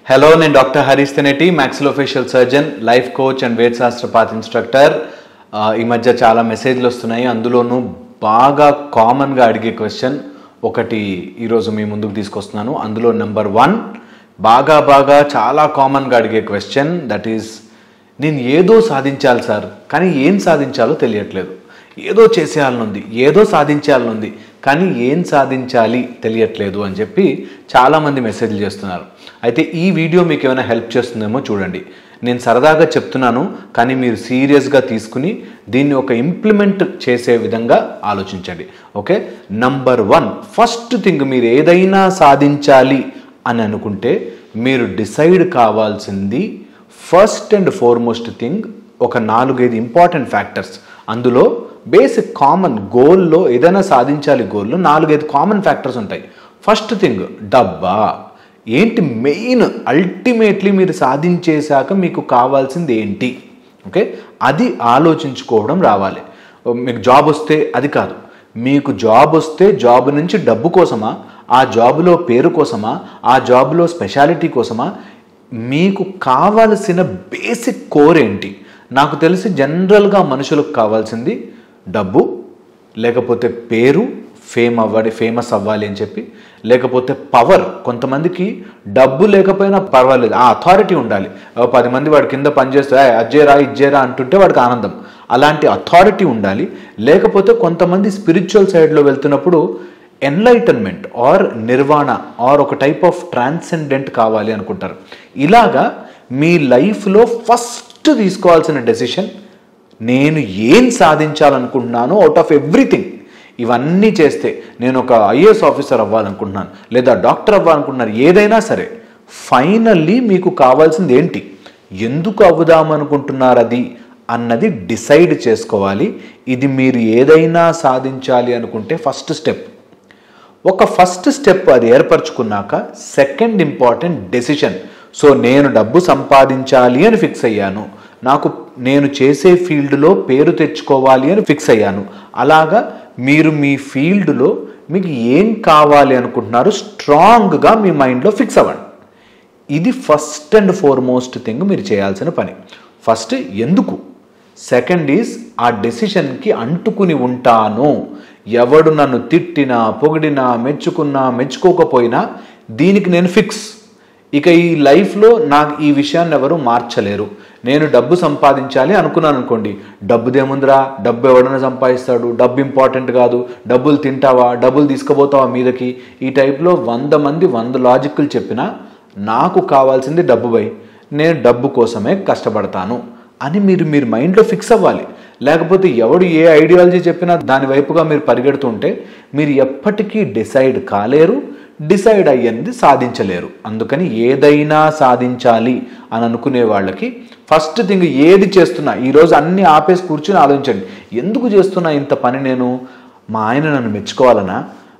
Hello, నేను doctor Harish Teneti, maxillofacial surgeon, life coach and వేద శాస్త్ర పాత్ ఇన్స్ట్రక్టర్. ఈ మధ్య చాలా మెసేజ్లు వస్తున్నాయి. అందులోనూ బాగా కామన్గా అడిగే క్వశ్చన్ ఒకటి ఈరోజు మీ ముందుకు తీసుకొస్తున్నాను. అందులో నెంబర్ 1 బాగా చాలా కామన్గా అడిగే క్వశ్చన్, దట్ ఈస్, నేను ఏదో సాధించాలి సార్, కానీ ఏం సాధించాలో తెలియట్లేదు. ఏదో చేసేయాలనుంది, ఏదో సాధించాలనుంది, కానీ ఏం సాధించాలి తెలియట్లేదు అని చెప్పి చాలామంది మెసేజ్లు చేస్తున్నారు. అయితే ఈ వీడియో మీకు ఏమైనా హెల్ప్ చేస్తుందేమో చూడండి. నేను సరదాగా చెప్తున్నాను, కానీ మీరు సీరియస్గా తీసుకుని దీన్ని ఒక ఇంప్లిమెంట్ చేసే విధంగా ఆలోచించండి. ఓకే, నంబర్ 1, ఫస్ట్ థింగ్, మీరు ఏదైనా సాధించాలి అని అనుకుంటే మీరు డిసైడ్ కావాల్సింది ఫస్ట్ అండ్ ఫార్మోస్ట్ థింగ్ ఒక 4-5 ఇంపార్టెంట్ ఫ్యాక్టర్స్. అందులో బేసిక్ కామన్ గోల్లో, ఏదైనా సాధించాలి గోల్లో 4-5 కామన్ ఫ్యాక్టర్స్ ఉంటాయి. ఫస్ట్ థింగ్ డబ్బా. ఏంటి మెయిన్, అల్టిమేట్లీ మీరు సాధించేశాక మీకు కావాల్సింది ఏంటి? ఓకే, అది ఆలోచించుకోవడం రావాలి. మీకు జాబ్ వస్తే అది కాదు, మీకు జాబ్ వస్తే జాబ్ నుంచి డబ్బు కోసమా, ఆ జాబ్లో పేరు కోసమా, ఆ జాబ్లో స్పెషాలిటీ కోసమా, మీకు కావాల్సిన బేసిక్ కోర్ ఏంటి? నాకు తెలిసి జనరల్గా మనుషులకు కావాల్సింది డబ్బు, లేకపోతే పేరు, ఫేమస్ అవ్వాలి అని చెప్పి, లేకపోతే పవర్. కొంతమందికి డబ్బు లేకపోయినా పర్వాలేదు, ఆ అథారిటీ ఉండాలి. 10 మంది వాడి కింద పనిచేస్తే అజ్జేరా ఇజ్జేరా అంటుంటే వాడికి ఆనందం, అలాంటి అథారిటీ ఉండాలి. లేకపోతే కొంతమంది స్పిరిచువల్ సైడ్లో వెళ్తున్నప్పుడు ఎన్లైటన్మెంట్ ఆర్ నిర్వాణ ఆర్ ఒక టైప్ ఆఫ్ ట్రాన్సెండెంట్ కావాలి అనుకుంటారు. ఇలాగా మీ లైఫ్లో ఫస్ట్ తీసుకోవాల్సిన డెసిషన్, నేను ఏం సాధించాలనుకుంటున్నాను అవుట్ ఆఫ్ ఎవ్రీథింగ్. ఇవన్నీ చేస్తే నేను ఒక ఐఏఎస్ ఆఫీసర్ అవ్వాలనుకుంటున్నాను, లేదా డాక్టర్ అవ్వాలనుకుంటున్నాను, ఏదైనా సరే ఫైనల్లీ మీకు కావాల్సింది ఏంటి, ఎందుకు అవుదామనుకుంటున్నారు అది అన్నది డిసైడ్ చేసుకోవాలి. ఇది మీరు ఏదైనా సాధించాలి అనుకుంటే ఫస్ట్ స్టెప్. ఒక ఫస్ట్ స్టెప్ అది ఏర్పరచుకున్నాక సెకండ్ ఇంపార్టెంట్ డెసిషన్. సో నేను డబ్బు సంపాదించాలి అని ఫిక్స్ అయ్యాను, నేను చేసే ఫీల్డ్లో పేరు తెచ్చుకోవాలి అని ఫిక్స్ అయ్యాను. అలాగా మీరు మీ ఫీల్డ్లో మీకు ఏం కావాలి అనుకుంటున్నారు స్ట్రాంగ్గా మీ మైండ్లో ఫిక్స్ అవ్వండి. ఇది ఫస్ట్ అండ్ ఫార్మోస్ట్ థింగ్ మీరు చేయాల్సిన పని. ఫస్ట్ ఎందుకు, సెకండ్ ఈజ్ ఆ డెసిషన్కి అంటుకుని ఉంటాను. ఎవడు నన్ను తిట్టినా, పొగిడినా, మెచ్చుకున్నా, మెచ్చుకోకపోయినా దీనికి నేను ఫిక్స్. ఇక ఈ లైఫ్లో నాకు ఈ విషయాన్ని ఎవరు మార్చలేరు. నేను డబ్బు సంపాదించాలి అనుకున్నాను అనుకోండి, డబ్బుదేముందిరా, డబ్బు ఎవడన్నా సంపాదిస్తాడు, డబ్బు ఇంపార్టెంట్ కాదు, డబ్బులు తింటావా, డబ్బులు తీసుకుపోతావా మీదకి, ఈ టైప్లో 100 మంది 100 లాజిక్లు చెప్పినా నాకు కావాల్సింది డబ్బు బై, నేను డబ్బు కోసమే కష్టపడతాను అని మీరు మైండ్లో ఫిక్స్ అవ్వాలి. లేకపోతే ఎవడు ఏ ఐడియాలజీ చెప్పినా దాని వైపుగా మీరు పరిగెడుతుంటే మీరు ఎప్పటికీ డిసైడ్ కాలేరు, డిసైడ్ అయ్యింది సాధించలేరు. అందుకని ఏదైనా సాధించాలి అని అనుకునే వాళ్ళకి ఫస్ట్ థింగ్, ఏది చేస్తున్నా ఈరోజు అన్నీ ఆపేసి కూర్చుని ఆలోచించండి. ఎందుకు చేస్తున్నా ఇంత పని? నేను మా ఆయన నన్ను మెచ్చుకోవాలనా,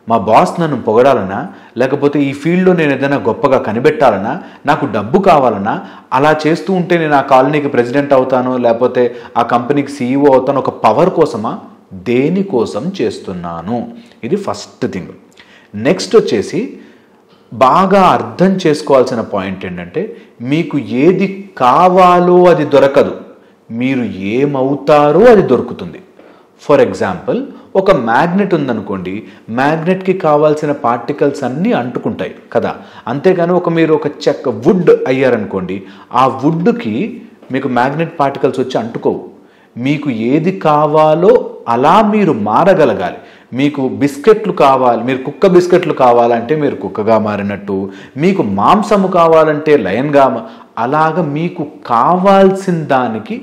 మా బాస్ నన్ను పొగడాలనా, లేకపోతే ఈ ఫీల్డ్లో నేను ఏదైనా గొప్పగా కనిపెట్టాలనా, నాకు డబ్బు కావాలనా, అలా చేస్తూ ఉంటే నేను ఆ కాలనీకి ప్రెసిడెంట్ అవుతాను, లేకపోతే ఆ కంపెనీకి CEO అవుతాను, ఒక పవర్ కోసమా, దేనికోసం చేస్తున్నాను? ఇది ఫస్ట్ థింగ్. నెక్స్ట్ వచ్చేసి బాగా అర్థం చేసుకోవాల్సిన పాయింట్ ఏంటంటే, మీకు ఏది కావాలో అది దొరకదు, మీరు ఏమవుతారో అది దొరుకుతుంది. ఫర్ ఎగ్జాంపుల్, ఒక మ్యాగ్నెట్ ఉందనుకోండి, మ్యాగ్నెట్కి కావాల్సిన పార్టికల్స్ అన్నీ అంటుకుంటాయి కదా. అంతేగాని మీరు ఒక వుడ్ అయ్యారనుకోండి, ఆ వుడ్కి మీకు మ్యాగ్నెట్ పార్టికల్స్ వచ్చి అంటుకోవు. మీకు ఏది కావాలో అలా మీరు మారగలగాలి. మీకు బిస్కెట్లు కావాలి, మీరు కుక్క బిస్కెట్లు కావాలంటే మీరు కుక్కగా మారినట్టు, మీకు మాంసము కావాలంటే లయన్గా, అలాగ మీకు కావాల్సిన దానికి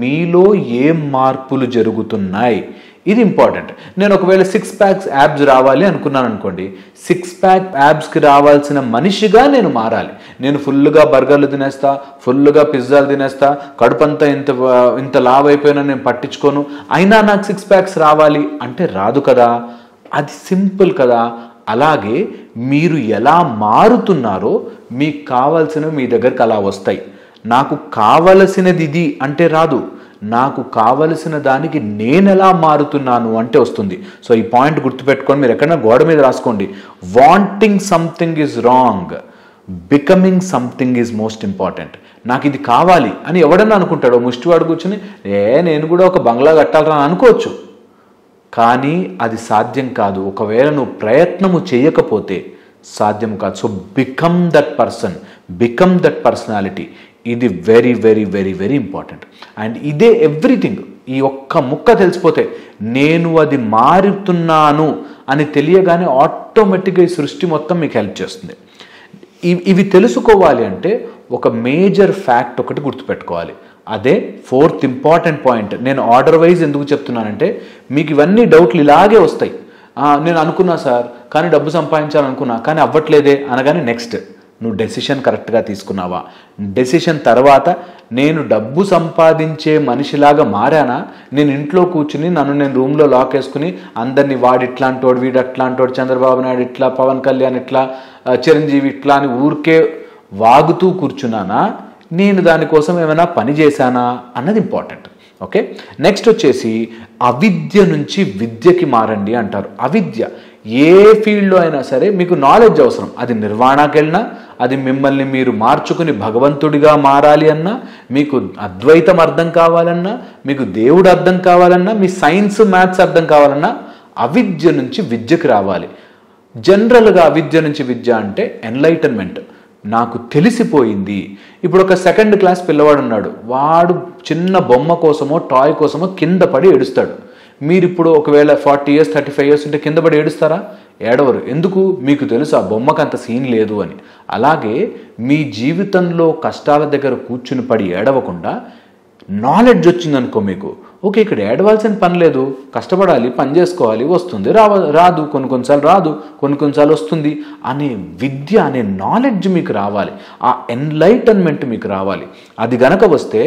మీలో ఏం మార్పులు జరుగుతున్నాయి, ఇది ఇంపార్టెంట్. నేను ఒకవేళ 6 ప్యాక్స్ యాబ్స్ రావాలి అనుకున్నాను అనుకోండి, 6 ప్యాక్ యాబ్స్కి రావాల్సిన మనిషిగా నేను మారాలి. నేను ఫుల్గా బర్గర్లు తినేస్తా, ఫుల్గా పిజ్జాలు తినేస్తా, కడుపంతా ఇంత లావ్ అయిపోయినా నేను పట్టించుకోను, అయినా నాకు 6 ప్యాక్స్ రావాలి అంటే రాదు కదా. అది సింపుల్ కదా. అలాగే మీరు ఎలా మారుతున్నారో మీకు కావాల్సినవి మీ దగ్గరికి అలా వస్తాయి. నాకు కావలసినది ఇది అంటే రాదు, నాకు కావలసిన దానికి నేను ఎలా మారుతున్నాను అంటే వస్తుంది. సో ఈ పాయింట్ గుర్తుపెట్టుకొని మీరు ఎక్కడైనా గోడ మీద రాసుకోండి, wanting something is wrong, becoming something is most important. నాకు ఇది కావాలి అని ఎవడన్నా అనుకుంటాడో ముష్టివాడు కూర్చుని నేను కూడా ఒక బంగ్లా కట్టాలరా అనుకోవచ్చు, కానీ అది సాధ్యం కాదు. ఒకవేళ నువ్వు ప్రయత్నము చేయకపోతే సాధ్యం కాదు. So become that person, become that personality. ఇది very very very very important. And ఇదే ఎవ్రీథింగ్. ఈ ఒక్క ముక్క తెలిసిపోతే నేను అది మారుతున్నాను అని తెలియగానే ఆటోమేటిక్గా ఈ సృష్టి మొత్తం మీకు హెల్ప్ చేస్తుంది. ఇవి తెలుసుకోవాలి అంటే ఒక మేజర్ ఫ్యాక్ట్ ఒకటి గుర్తుపెట్టుకోవాలి. అదే 4th ఇంపార్టెంట్ పాయింట్. నేను ఆర్డర్ వైజ్ ఎందుకు చెప్తున్నానంటే మీకు ఇవన్నీ డౌట్లు ఇలాగే వస్తాయి. నేను అనుకున్నా సార్, కానీ డబ్బు సంపాదించాలనుకున్నా కానీ అవ్వట్లేదే అనగానే నెక్స్ట్ నువ్వు డెసిషన్ కరెక్ట్గా తీసుకున్నావా? డెసిషన్ తర్వాత నేను డబ్బు సంపాదించే మనిషిలాగా మారానా? నేను ఇంట్లో కూర్చుని నేను రూమ్లో లాక్ వేసుకుని అందరినీ వాడు ఇట్లాంటోడు, వీడు అట్లాంటోడు, చంద్రబాబు నాయుడు ఇట్లా, పవన్ కళ్యాణ్ ఇట్లా, చిరంజీవి ఇట్లా అని ఊరికే వాగుతూ కూర్చున్నానా? నేను దానికోసం ఏమైనా పని చేశానా అన్నది ఇంపార్టెంట్. ఓకే, నెక్స్ట్ వచ్చేసి అవిద్య నుంచి విద్యకి మారండి అంటారు. అవిద్య ఏ ఫీల్డ్లో అయినా సరే మీకు నాలెడ్జ్ అవసరం. అది నిర్వాణకి వెళ్ళినా, అది మిమ్మల్ని మీరు మార్చుకుని భగవంతుడిగా మారాలి అన్నా, మీకు అద్వైతం అర్థం కావాలన్నా, మీకు దేవుడు అర్థం కావాలన్నా, మీ సైన్స్ మ్యాథ్స్ అర్థం కావాలన్నా అవిద్య నుంచి విద్యకి రావాలి. జనరల్గా అవిద్య నుంచి విద్య అంటే ఎన్లైటన్మెంట్. నాకు తెలిసిపోయింది. ఇప్పుడు ఒక 2nd క్లాస్ పిల్లవాడు ఉన్నాడు, వాడు చిన్న బొమ్మ కోసమో టాయ్ కోసమో కింద పడి ఏడుస్తాడు. మీరు ఇప్పుడు ఒకవేళ 40 years 35 years ఉంటే కింద పడి ఏడుస్తారా? ఏడవరు. ఎందుకు? మీకు తెలుసు ఆ బొమ్మకు అంత సీన్ లేదు అని. అలాగే మీ జీవితంలో కష్టాల దగ్గర కూర్చుని పడి ఏడవకుండా నాలెడ్జ్ వచ్చిందనుకో మీకు, ఓకే ఇక్కడ ఏడవాల్సిన పని లేదు, కష్టపడాలి, పని చేసుకోవాలి, వస్తుంది, రాదు, కొన్నిసార్లు రాదు, కొన్నిసార్లు వస్తుంది అనే విద్య, అనే నాలెడ్జ్ మీకు రావాలి. ఆ ఎన్లైటన్మెంట్ మీకు రావాలి. అది గనక వస్తే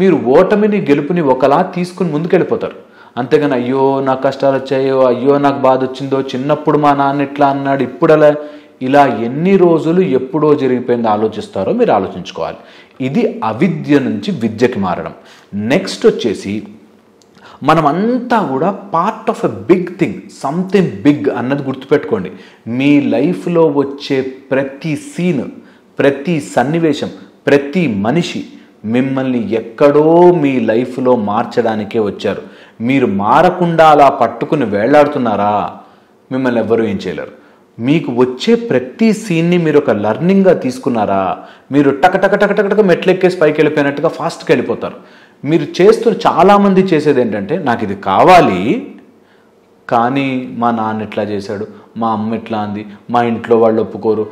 మీరు ఓటమిని గెలుపుని ఒకలా తీసుకుని ముందుకెళ్ళిపోతారు. అంతేగాని అయ్యో నాకు కష్టాలు వచ్చాయో, అయ్యో నాకు బాధ వచ్చిందో, చిన్నప్పుడు మా నాన్న ఇట్లా అన్నాడు, ఇప్పుడు అలా, ఇలా ఎన్ని రోజులు ఎప్పుడో జరిగిపోయింది ఆలోచిస్తారో మీరు ఆలోచించుకోవాలి. ఇది అవిద్య నుంచి విద్యకి మారడం. నెక్స్ట్ వచ్చేసి మనమంతా కూడా part of a big thing, something big అన్నది గుర్తుపెట్టుకోండి. మీ లైఫ్లో వచ్చే ప్రతి సీన్, ప్రతి సన్నివేశం, ప్రతి మనిషి మిమ్మల్ని ఎక్కడో మీ లైఫ్లో మార్చడానికే వచ్చారు. మీరు మారకుండా అలా పట్టుకుని వేళ్లాడుతున్నారా? మిమ్మల్ని ఎవ్వరూ ఏం చేయలేరు. మీకు వచ్చే ప్రతి సీన్ని మీరు ఒక లర్నింగ్గా తీసుకున్నారా? మీరు టక మెట్లెక్కేసి పైకి వెళ్ళిపోయినట్టుగా ఫాస్ట్గా వెళ్ళిపోతారు. మీరు చాలామంది చేసేది ఏంటంటే నాకు ఇది కావాలి, కానీ మా నాన్న ఇట్లా చేశాడు, మా అమ్మ ఇట్లా అంది, మా ఇంట్లో వాళ్ళు ఒప్పుకోరు,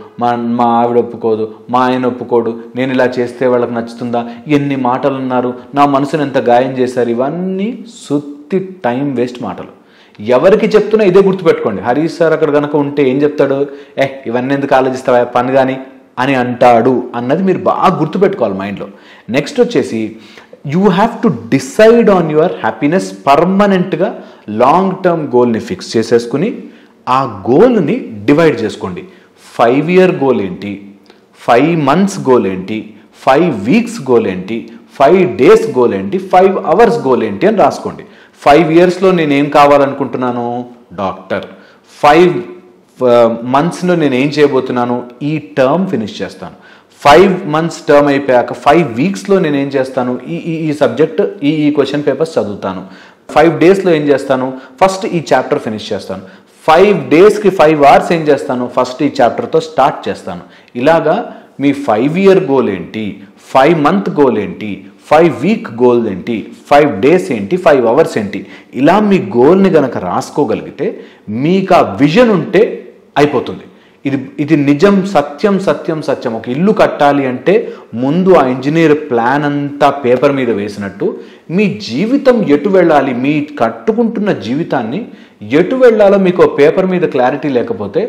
మా ఆవిడ ఒప్పుకోదు, మా ఆయన ఒప్పుకోడు, నేను ఇలా చేస్తే వాళ్ళకి నచ్చుతుందా, ఎన్ని మాటలు అన్నారు, నా మనసును ఎంత గాయం చేశారు. ఇవన్నీ సుత్తి టైం వేస్ట్ మాటలు. ఎవరికి చెప్తున్నా ఇదే గుర్తుపెట్టుకోండి. హరీష్ సార్ అక్కడ కనుక ఉంటే ఏం చెప్తాడు? ఇవన్నీ ఎందుకు ఆలోచిస్తావా, పని కానీ అని అంటాడు అన్నది మీరు బాగా గుర్తుపెట్టుకోవాలి మైండ్లో. నెక్స్ట్ వచ్చేసి you have to decide on your happiness. పర్మనెంట్గా లాంగ్ టర్మ్ గోల్ని ఫిక్స్ చేసేసుకుని ఆ గోల్ని డివైడ్ చేసుకోండి. 5 year గోల్ ఏంటి, 5 months గోల్ ఏంటి, 5 weeks గోల్ ఏంటి, 5 days గోల్ ఏంటి, 5 hours గోల్ ఏంటి అని రాసుకోండి. 5 yearsలో నేనేం కావాలనుకుంటున్నాను? డాక్టర్. 5 monthsలో నేనేం చేయబోతున్నాను? ఈ టర్మ్ ఫినిష్ చేస్తాను. 5 months టర్మ్ అయిపోయాక 5 weeksలో నేనేం చేస్తాను? ఈ సబ్జెక్ట్, ఈ క్వశ్చన్ పేపర్స్ చదువుతాను. 5 daysలో ఏం చేస్తాను? ఫస్ట్ ఈ చాప్టర్ ఫినిష్ చేస్తాను. 5 daysకి 5 hours ఏం చేస్తాను? ఫస్ట్ ఈ చాప్టర్తో స్టార్ట్ చేస్తాను. ఇలాగా మీ 5 year గోల్ ఏంటి, 5 month గోల్ ఏంటి, 5 week గోల్ ఏంటి, 5 days ఏంటి, 5 hours ఏంటి, ఇలా మీ గోల్ని గనక రాసుకోగలిగితే మీకు ఆ విజన్ ఉంటే అయిపోతుంది. ఇది నిజం, సత్యం సత్యం సత్యం. ఒక ఇల్లు కట్టాలి అంటే ముందు ఆ ఇంజనీర్ ప్లాన్ అంతా పేపర్ మీద వేసినట్టు మీ జీవితం ఎటు వెళ్ళాలి, మీ కట్టుకుంటున్న జీవితాన్ని ఎటు వెళ్ళాలో మీకు పేపర్ మీద క్లారిటీ లేకపోతే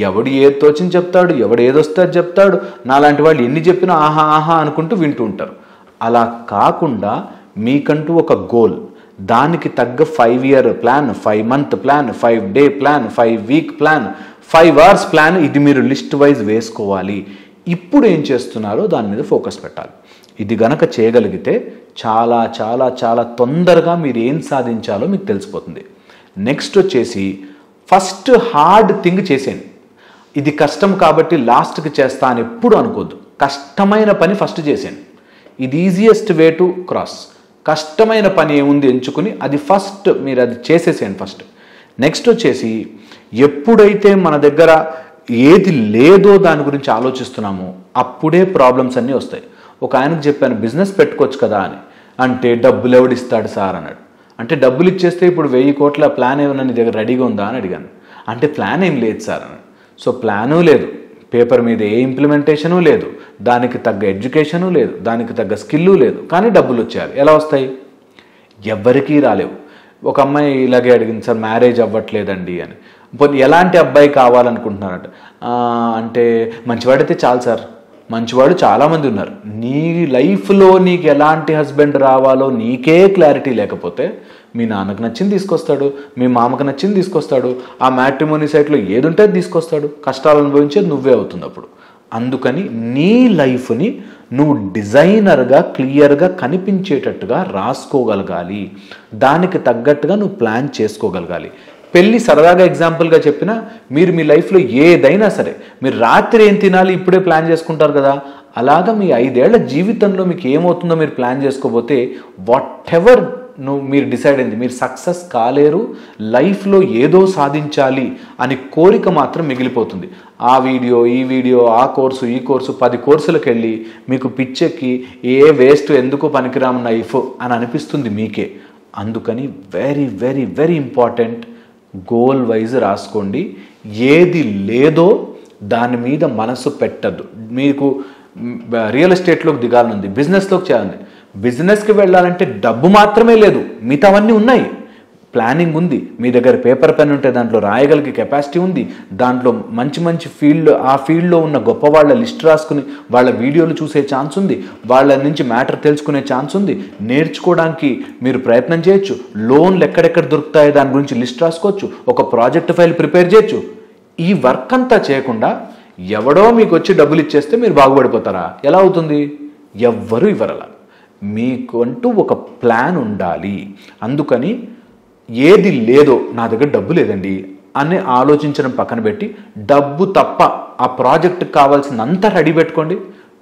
ఎవడు ఏది తోచింది చెప్తాడు, ఎవడు ఏదొస్తే అది చెప్తాడు. నాలాంటి వాళ్ళు ఎన్ని చెప్పినా ఆహా ఆహా అనుకుంటూ వింటూ ఉంటారు. అలా కాకుండా మీకంటూ ఒక గోల్, దానికి తగ్గ 5 year plan, 5 month plan, 5 day plan, 5 week plan, 5 hours plan, ఇది మీరు లిస్ట్ వైజ్ వేసుకోవాలి. ఇప్పుడు ఏం చేస్తున్నారో దాని మీద ఫోకస్ పెట్టాలి. ఇది గనక చేయగలిగితే చాలా చాలా చాలా తొందరగా మీరు ఏం సాధించాలో మీకు తెలిసిపోతుంది. నెక్స్ట్ వచ్చేసి ఫస్ట్ హార్డ్ థింగ్ చేసేయండి. ఇది కష్టం కాబట్టి లాస్ట్కి చేస్తా అని ఎప్పుడు అనుకోవద్దు. కష్టమైన పని ఫస్ట్ చేసేయండి. ఇది ఈజియెస్ట్ వే టు క్రాస్. కష్టమైన పని ఏముంది ఎంచుకుని అది ఫస్ట్ మీరు అది చేసేసేయండి ఫస్ట్. నెక్స్ట్ వచ్చేసి ఎప్పుడైతే మన దగ్గర ఏది లేదో దాని గురించి ఆలోచిస్తున్నామో అప్పుడే ప్రాబ్లమ్స్ అన్నీ వస్తాయి. ఒక ఆయనకు చెప్పాను బిజినెస్ పెట్టుకోవచ్చు కదా అని. అంటే డబ్బులు ఎవడిస్తాడు సార్ అన్నాడు. అంటే డబ్బులు ఇచ్చేస్తే ఇప్పుడు 1000 కోట్ల ప్లాన్ ఏమన్నా నీ దగ్గర రెడీగా ఉందా అని అడిగాను. అంటే ప్లాన్ ఏం లేదు సార్ అన్నాడు. సో ప్లాను లేదు, పేపర్ మీద ఏ ఇంప్లిమెంటేషను లేదు, దానికి తగ్గ ఎడ్యుకేషను లేదు, దానికి తగ్గ స్కిల్లు లేదు, కానీ డబ్బులు వచ్చేయాలి. ఎలా వస్తాయి? ఎవ్వరికీ రాలేవు. ఒక అమ్మాయి ఇలాగే అడిగింది, సార్ మ్యారేజ్ అవ్వట్లేదండి అని. ఎలాంటి అబ్బాయి కావాలనుకుంటున్నారంట. అంటే మంచివాడైతే చాలు సార్. మంచివాడు చాలామంది ఉన్నారు. నీ లైఫ్లో నీకు ఎలాంటి హస్బెండ్ రావాలో నీకే క్లారిటీ లేకపోతే మీ నాన్నకు నచ్చింది తీసుకొస్తాడు, మీ మామకు నచ్చింది తీసుకొస్తాడు, ఆ మ్యాట్రిమోనీ సైట్లో ఏది ఉంటే తీసుకొస్తాడు. కష్టాలు అనుభవించేది నువ్వే అవుతుంది అప్పుడు. అందుకని నీ లైఫ్ని నువ్వు డిజైనర్గా క్లియర్గా కనిపించేటట్టుగా రాసుకోగలగాలి. దానికి తగ్గట్టుగా నువ్వు ప్లాన్ చేసుకోగలగాలి. పెళ్ళి సరదాగా ఎగ్జాంపుల్గా చెప్పినా మీరు మీ లైఫ్లో ఏదైనా సరే మీరు రాత్రి ఏం తినాలి ఇప్పుడే ప్లాన్ చేసుకుంటారు కదా, అలాగా మీ 5 ఏళ్ల జీవితంలో మీకు ఏమవుతుందో మీరు ప్లాన్ చేసుకోబోతే వాట్ ఎవర్ మీరు డిసైడ్ అయింది మీరు సక్సెస్ కాలేరు. లైఫ్లో ఏదో సాధించాలి అని కోరిక మాత్రం మిగిలిపోతుంది. ఆ వీడియో ఈ వీడియో ఆ కోర్సు ఈ కోర్సు 10 కోర్సులకు వెళ్ళి మీకు పిచ్చెక్కి ఏ వేస్ట్ ఎందుకు పనికిరాము లైఫ్ అని అనిపిస్తుంది మీకే. అందుకని very very very important, goal wise రాసుకోండి. ఏది లేదో దాని మీద మనసు పెట్టద్దు. మీకు రియల్ ఎస్టేట్లోకి దిగాలనుంది, బిజినెస్లోకి చేయాలి. బిజినెస్కి వెళ్ళాలంటే డబ్బు మాత్రమే లేదు, మిగతావన్నీ ఉన్నాయి. ప్లానింగ్ ఉంది, మీ దగ్గర పేపర్ పెన్ ఉంటే దాంట్లో రాయగలిగే కెపాసిటీ ఉంది, దాంట్లో మంచి మంచి ఫీల్డ్ ఆ ఫీల్డ్లో ఉన్న గొప్ప వాళ్ళ లిస్ట్ రాసుకుని వాళ్ళ వీడియోలు చూసే ఛాన్స్ ఉంది, వాళ్ళ నుంచి మ్యాటర్ తెలుసుకునే ఛాన్స్ ఉంది, నేర్చుకోవడానికి మీరు ప్రయత్నం చేయొచ్చు, లోన్లు ఎక్కడెక్కడ దొరుకుతాయో దాని గురించి లిస్ట్ రాసుకోవచ్చు, ఒక ప్రాజెక్ట్ ఫైల్ ప్రిపేర్ చేయొచ్చు. ఈ వర్క్ అంతా చేయకుండా ఎవడో మీకు వచ్చి డబ్బులు ఇచ్చేస్తే మీరు బాగుపడిపోతారా? ఎలా అవుతుంది? ఎవ్వరూ ఇవ్వరలా. మీకు అంటూ ఒక ప్లాన్ ఉండాలి. అందుకని ఏది లేదో నా దగ్గర డబ్బు లేదండి అని ఆలోచించడం పక్కన పెట్టి డబ్బు తప్ప ఆ ప్రాజెక్ట్కి కావాల్సినంత రెడీ పెట్టుకోండి.